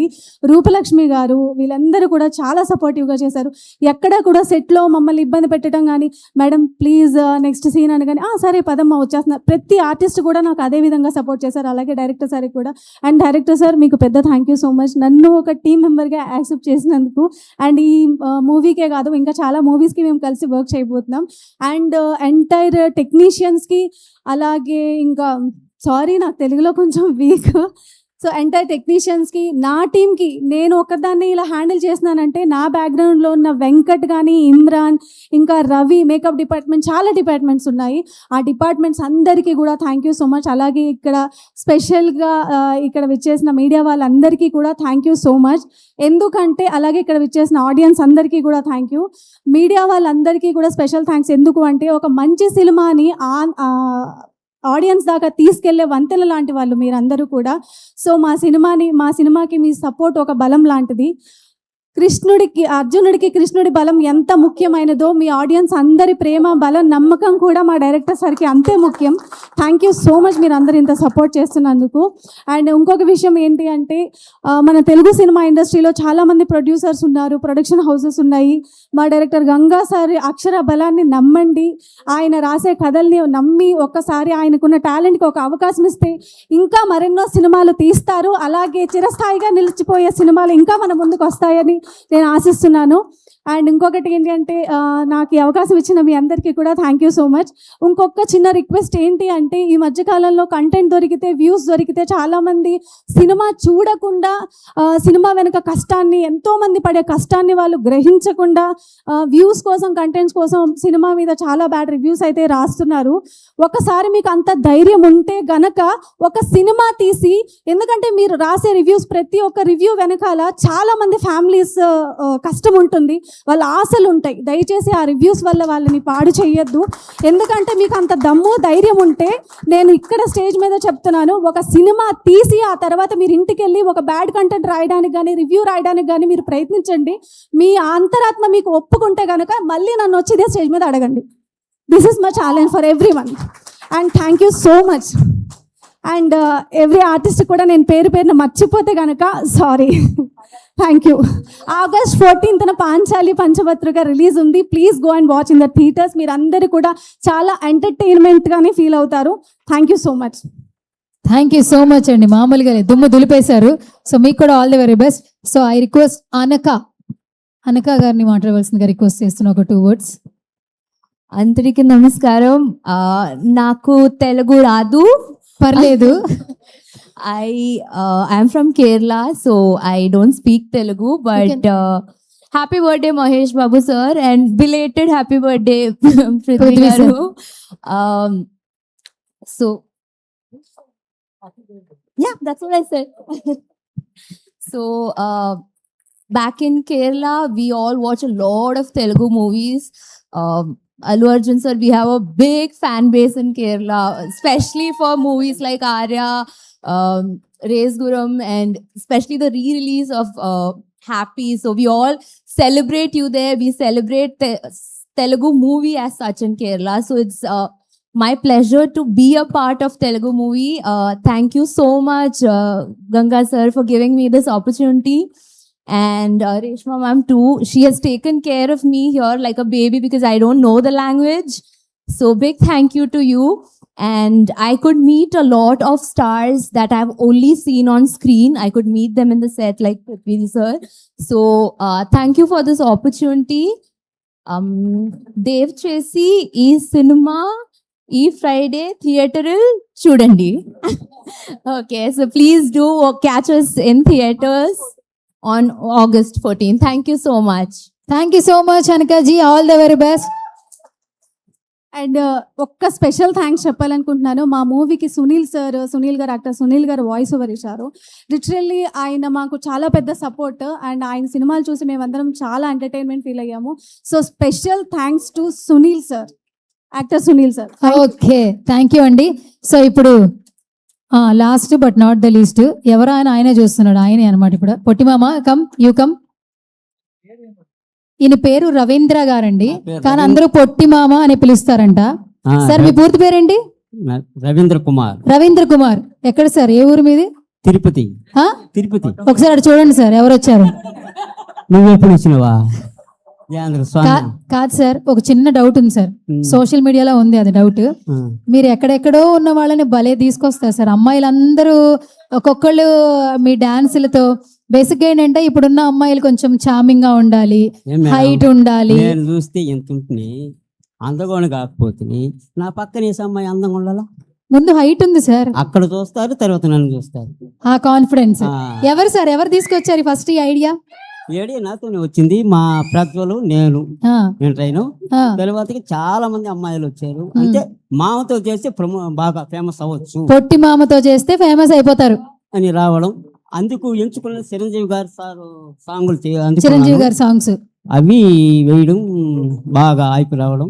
రూపలక్ష్మి గారు, వీళ్ళందరూ కూడా చాలా సపోర్టివ్గా చేశారు. ఎక్కడా కూడా సెట్లో మమ్మల్ని ఇబ్బంది పెట్టడం కానీ, మేడం ప్లీజ్ నెక్స్ట్ సీన్ అని కానీ సరే పదమ్మ వచ్చేస్తున్నారు, ప్రతి ఆర్టిస్ట్ కూడా నాకు అదే విధంగా సపోర్ట్ చేశారు. అలాగే డైరెక్టర్ సార్కి కూడా. అండ్ డైరెక్టర్ సార్ మీకు పెద్ద థ్యాంక్ యూ సో మచ్, నన్ను ఒక టీం మెంబర్గా యాక్సెప్ట్ చేసినందుకు. అండ్ ఈ మూవీకే కాదు ఇంకా చాలా మూవీస్కి మేము కలిసి వర్క్ చేయబోతున్నాం. అండ్ ఎంటైర్ టెక్నీషియన్స్కి, అలాగే ఇంకా సారీ నాకు తెలుగులో కొంచెం వీక్, సో ఎంటైర్ టెక్నీషియన్స్కి, నా టీంకి, నేను ఒకదాన్ని ఇలా హ్యాండిల్ చేస్తున్నానంటే నా బ్యాక్గ్రౌండ్లో ఉన్న వెంకట్ కానీ, ఇమ్రాన్, ఇంకా రవి, మేకప్ డిపార్ట్మెంట్, చాలా డిపార్ట్మెంట్స్ ఉన్నాయి. ఆ డిపార్ట్మెంట్స్ అందరికీ కూడా థ్యాంక్ యూ సో మచ్. అలాగే ఇక్కడ స్పెషల్గా ఇక్కడ విచ్చేసిన మీడియా వాళ్ళందరికీ కూడా థ్యాంక్ యూ సో మచ్. ఎందుకంటే అలాగే ఇక్కడ విచ్చేసిన ఆడియన్స్ అందరికీ కూడా థ్యాంక్ యూ. మీడియా వాళ్ళందరికీ కూడా స్పెషల్ థ్యాంక్స్. ఎందుకు అంటే ఒక మంచి సినిమాని ఆడియన్స్ దాకా తీసుకెళ్లే వంతెన లాంటి వాళ్ళు మీరందరూ కూడా. సో మా సినిమాకి మీ సపోర్ట్ ఒక బలం లాంటిది. అర్జునుడికి కృష్ణుడి బలం ఎంత ముఖ్యమైనదో మీ ఆడియన్స్ అందరి ప్రేమ, బలం, నమ్మకం కూడా మా డైరెక్టర్ సార్కి అంతే ముఖ్యం. థ్యాంక్ యూ సో మచ్ మీరు అందరు ఇంత సపోర్ట్ చేస్తున్నందుకు. అండ్ ఇంకొక విషయం ఏంటి అంటే మన తెలుగు సినిమా ఇండస్ట్రీలో చాలామంది ప్రొడ్యూసర్స్ ఉన్నారు, ప్రొడక్షన్ హౌసెస్ ఉన్నాయి. మా డైరెక్టర్ గంగా సార్ అక్షర బలాన్ని నమ్మండి, ఆయన రాసే కథల్ని నమ్మి ఒక్కసారి ఆయనకున్న టాలెంట్కి ఒక అవకాశం ఇస్తే ఇంకా మరెన్నో సినిమాలు తీస్తారు. అలాగే చిరస్థాయిగా నిలిచిపోయే సినిమాలు ఇంకా మన ముందుకు వస్తాయని నేను ఆశిస్తున్నాను. అండ్ ఇంకొకటి ఏంటి అంటే నాకు ఈ అవకాశం ఇచ్చిన మీ అందరికీ కూడా థ్యాంక్ యూ సో మచ్. ఇంకొక చిన్న రిక్వెస్ట్ ఏంటి అంటే ఈ మధ్యకాలంలో కంటెంట్ దొరికితే, వ్యూస్ దొరికితే చాలామంది సినిమా చూడకుండా సినిమా వెనుక కష్టాన్ని, ఎంతోమంది పడే కష్టాన్ని వాళ్ళు గ్రహించకుండా వ్యూస్ కోసం, కంటెంట్స్ కోసం సినిమా మీద చాలా బ్యాడ్ రివ్యూస్ అయితే రాస్తున్నారు. ఒకసారి మీకు అంత ధైర్యం ఉంటే గనక ఒక సినిమా తీసి, ఎందుకంటే మీరు రాసే రివ్యూస్, ప్రతి ఒక్క రివ్యూ వెనకాల చాలామంది ఫ్యామిలీస్ కష్టం ఉంటుంది, వాళ్ళ ఆశలు ఉంటాయి. దయచేసి ఆ రివ్యూస్ వల్ల వాళ్ళని పాడు చేయొద్దు. ఎందుకంటే మీకు అంత దమ్ము, ధైర్యం ఉంటే నేను ఇక్కడ స్టేజ్ మీద చెప్తున్నాను, ఒక సినిమా తీసి ఆ తర్వాత మీరు ఇంటికి వెళ్ళి ఒక బ్యాడ్ కంటెంట్ రాయడానికి కానీ, రివ్యూ రాయడానికి కానీ మీరు ప్రయత్నించండి. మీ అంతరాత్మ మీకు ఒప్పుకుంటే కనుక మళ్ళీ నన్ను వచ్చి ఇదే స్టేజ్ మీద అడగండి. This is my challenge for everyone. And thank you so much. And every artist కూడా నేను పేరు పేరున మర్చిపోతే కనుక sorry. Thank you. August 14th Panchali Panchabhadruka release ఉంది. Please go and watch in the theatres. మీరు అందరూ కూడా చాలా ఎంటర్టైన్మెంట్గానే ఫీల్ అవుతారు. Thank you so much. Thank you so much అండి. మామూలుగా దుమ్ము దులిపేశారు. సో మీకు కూడా all the very best. So I request అనక గారిని మాట్లాడవలసిందిగా రిక్వెస్ట్ చేస్తున్నా ఒక 2 words. అందరికీ నమస్కారం. నాకు తెలుగు రాదు, పర్లేదు. I'm from Kerala, so I don't speak Telugu, but happy birthday Mahesh Babu sir, and belated happy birthday Prithvi sir. garu. So yeah, that's what I said. So back in Kerala, we all watch a lot of Telugu movies. Allu Arjun sir, we have a big fan base in Kerala, especially for movies like Arya, Race Guram, and especially the re-release of Happy. So we all celebrate you there. We celebrate Telugu movie as such in Kerala. So it's my pleasure to be a part of Telugu movie. Thank you so much, Ganga sir, for giving me this opportunity. And Reshma ma'am too. She has taken care of me here like a baby because I don't know the language. So big thank you to you. And I could meet a lot of stars that I've only seen on screen. I could meet them in the set like Prithvi sir. So thank you for this opportunity. Dev Chesi ee cinema ee Friday theater chudandi. Okay, so please do catch us in theaters on August 14th. Thank you so much. Thank you so much Anaka ji. All the very best. And ఒక్క special thanks చెప్పాలనుకుంటున్నాను. మా మూవీకి సునీల్ గారు actor Sunil గారు voice over ఇచ్చారు. Literally ఆయన మాకు చాలా పెద్ద సపోర్ట్. అండ్ ఆయన సినిమాలు చూసి మేమందరం చాలా ఎంటర్టైన్మెంట్ ఫీల్ అయ్యాము. So special thanks to Sunil sir, actor Sunil sir. Okay, thank you అండి. సో ఇప్పుడు last but not the least, ఎవరు ఆయనే చూస్తున్నాడు, ఆయనే అనమాట. ఇప్పుడు పొట్టిమామ కమ్, యూ కమ్. ఈయన పేరు రవీంద్ర గారండి, కానీ అందరూ పొట్టిమామ అని పిలుస్తారంట. సార్ మీ పూర్తి పేరేంటి? రవీంద్ర కుమార్. రవీంద్ర కుమార్. ఎక్కడ సార్, ఏ ఊరు మీది? తిరుపతి. తిరుపతి. ఒకసారి అటు చూడండి సార్, ఎవరు వచ్చారు? నువ్వు ఎప్పుడు వచ్చినవా? కాదు సార్, ఒక చిన్న డౌట్ ఉంది సార్. సోషల్ మీడియాలో ఉంది అది డౌట్. మీరు ఎక్కడెక్కడో ఉన్న వాళ్ళని భలే తీసుకొస్తారు సార్. అమ్మాయిలందరూ ఒక్కొక్కళ్ళు మీ డాన్సులతో. బేసిక్ గా ఏంటంటే ఇప్పుడున్న అమ్మాయిలు కొంచెం చార్మింగ్ గా ఉండాలి, హైట్ ఉండాలి. నేను చూస్తే ఎంత ఉంటుంది, అందగోని కాకపోతే నా పక్కన అమ్మాయి అందంగా ఉండాలా? ముందు హైట్ ఉంది సార్, అక్కడ చూస్తారు, తర్వాత నన్ను చూస్తారు. ఆ కాన్ఫిడెన్స్. ఎవరు సార్, ఎవరు తీసుకొచ్చారు ఫస్ట్ ఈ ఐడియా? ఏడియా నాతోనే వచ్చింది. మా ప్రజ్వలు, నేను ట్రైన్ తర్వాత చాలా మంది అమ్మాయిలు వచ్చారు. అంటే మామతో చేస్తే బాగా ఫేమస్ అవ్వచ్చు, పొట్టి మామతో చేస్తే ఫేమస్ అయిపోతారు అని రావడం. అందుకు ఎంచుకున్న చిరంజీవి గారు సాంగులు, చిరంజీవి గారి సాంగ్స్ అవి వేయడం, బాగా అయిపోయి రావడం.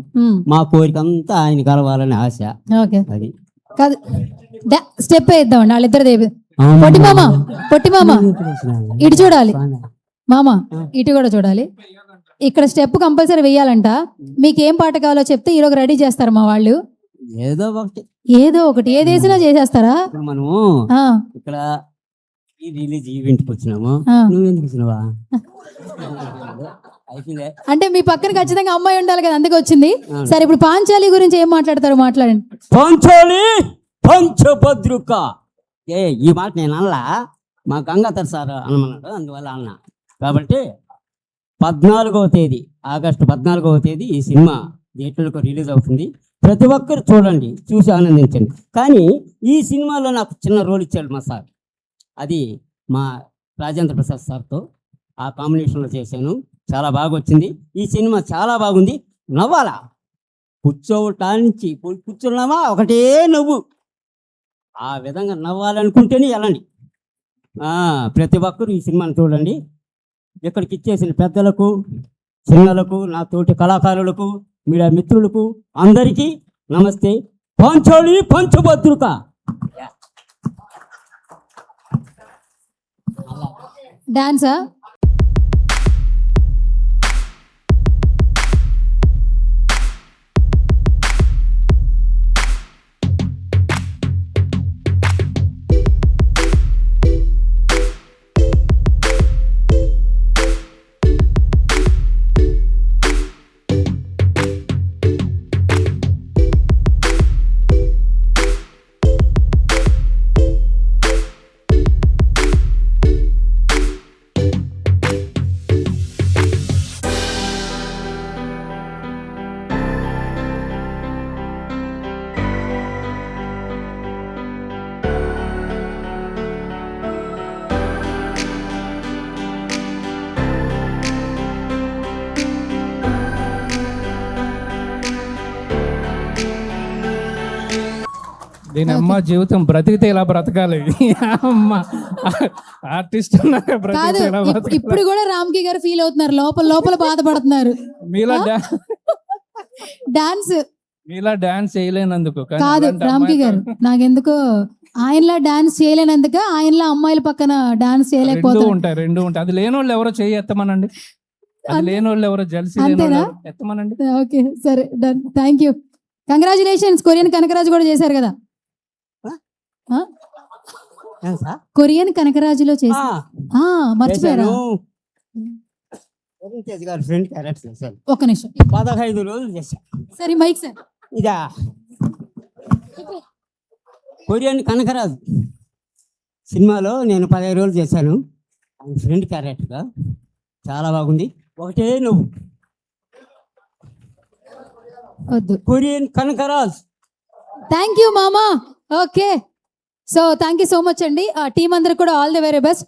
మా కోరిక అంతా ఆయన కలవాలని ఆశ. అది కాదు, స్టెప్ వేద్దామండి వాళ్ళిద్దరు. పొట్టి మామ, పొట్టి మామ ఇటు చూడాలి, మామ ఇటు కూడా చూడాలి. ఇక్కడ స్టెప్ కంపల్సరీ వేయాలంట. మీకు ఏం పాట కావాలో చెప్తే ఈరోజు రెడీ చేస్తారు మా వాళ్ళు. ఏదో ఒకటి, ఏదో ఒకటి, ఏది వేసినా చేసేస్తారా? మనము ఇక్కడ రిలీజ్ ఈవెంట్కి వచ్చినాము, నువ్వెందుకు వచ్చినావా? అంటే మీ పక్కన ఖచ్చితంగా అమ్మాయి ఉండాలి కదా, అందుకే వచ్చింది. సరే, ఇప్పుడు పాంచాలి గురించి ఏం మాట్లాడతారు, మాట్లాడండి. పాంచాలి పంచభద్రుక. ఈ మాట నేను అనలా, మా గంగాధర్ సార్ అనమన్నాడు, అందువల్ల అన్నా. కాబట్టి 14వ తేదీ ఆగస్టు 14వ తేదీ ఈ సినిమా థియేటర్లకు రిలీజ్ అవుతుంది. ప్రతి ఒక్కరు చూడండి, చూసి ఆనందించండి. కానీ ఈ సినిమాలో నాకు చిన్న రోల్ ఇచ్చాడు మా సార్. అది మా రాజేంద్ర ప్రసాద్ సార్తో ఆ కాంబినేషన్లో చేశాను. చాలా బాగా వచ్చింది. ఈ సినిమా చాలా బాగుంది. నవ్వాలా, కూర్చోవటానికి కూర్చున్నామా ఒకటే నవ్వు. ఆ విధంగా నవ్వాలనుకుంటేనే వెళ్ళండి. ప్రతి ఒక్కరు ఈ సినిమాని చూడండి. ఇక్కడికి ఇచ్చేసిన పెద్దలకు, చిన్నలకు, నా తోటి కళాకారులకు, మీడియా మిత్రులకు అందరికీ నమస్తే. పాంచాలి పంచభద్రుక. డాన్సా? దీని అమ్మ జీవితం బ్రతికితే ఇలా బ్రతకాలి. అమ్మ ఆర్టిస్ట్ కాదు, బ్రతికితే ఇలా బ్రతకాలి. ఇప్పుడు కూడా రామ్కి గారు ఫీల్ అవుతున్నారు, లోపల లోపల బాధపడుతున్నారు. మీలా డాన్స్ మీలా డాన్స్ చేయలేనందుకు. కానీ కాదు అలాంటి రామ్కి అమ్మాయితో గారు, నాకెందుకు ఆయనలా డాన్స్ చేయలేనందుక, ఆయనలా అమ్మాయిల పక్కన డాన్స్ రెండు చేయలేకపోతున్నారు. ఉంటాయి, రెండు ఉంటాయి. అది లేనోళ్ళు ఎవరో చేయి ఎత్తమనండి. అది లేనోళ్ళు ఎవరో జల్సీ అంతేనా? ఎత్తమనండి. ఓకే సరే, done. Thank you, congratulations. Korean Kanakaraju కూడా చేశారు కదా? కొరియన్ కనకరాజులో చేసి మర్చిపోయారా? గారి ఫ్రెండ్ క్యారెక్టర్ చేశాను. ఒక్క నిమిషం, 15 రోజులు చేశాను. సరే మైక్ సార్. ఇదా కొరియన్ కనకరాజు సినిమాలో నేను 15 రోజులు చేశాను. ఆయన ఫ్రెండ్ క్యారెక్టర్గా చాలా బాగుంది. ఒకటే నువ్వు వద్దు. కొరియన్ కనకరాజ్. థ్యాంక్ యూ మామా. Okay, so thank you so much అండి. టీం అందరికి కూడా ఆల్ ది వెరీ బెస్ట్.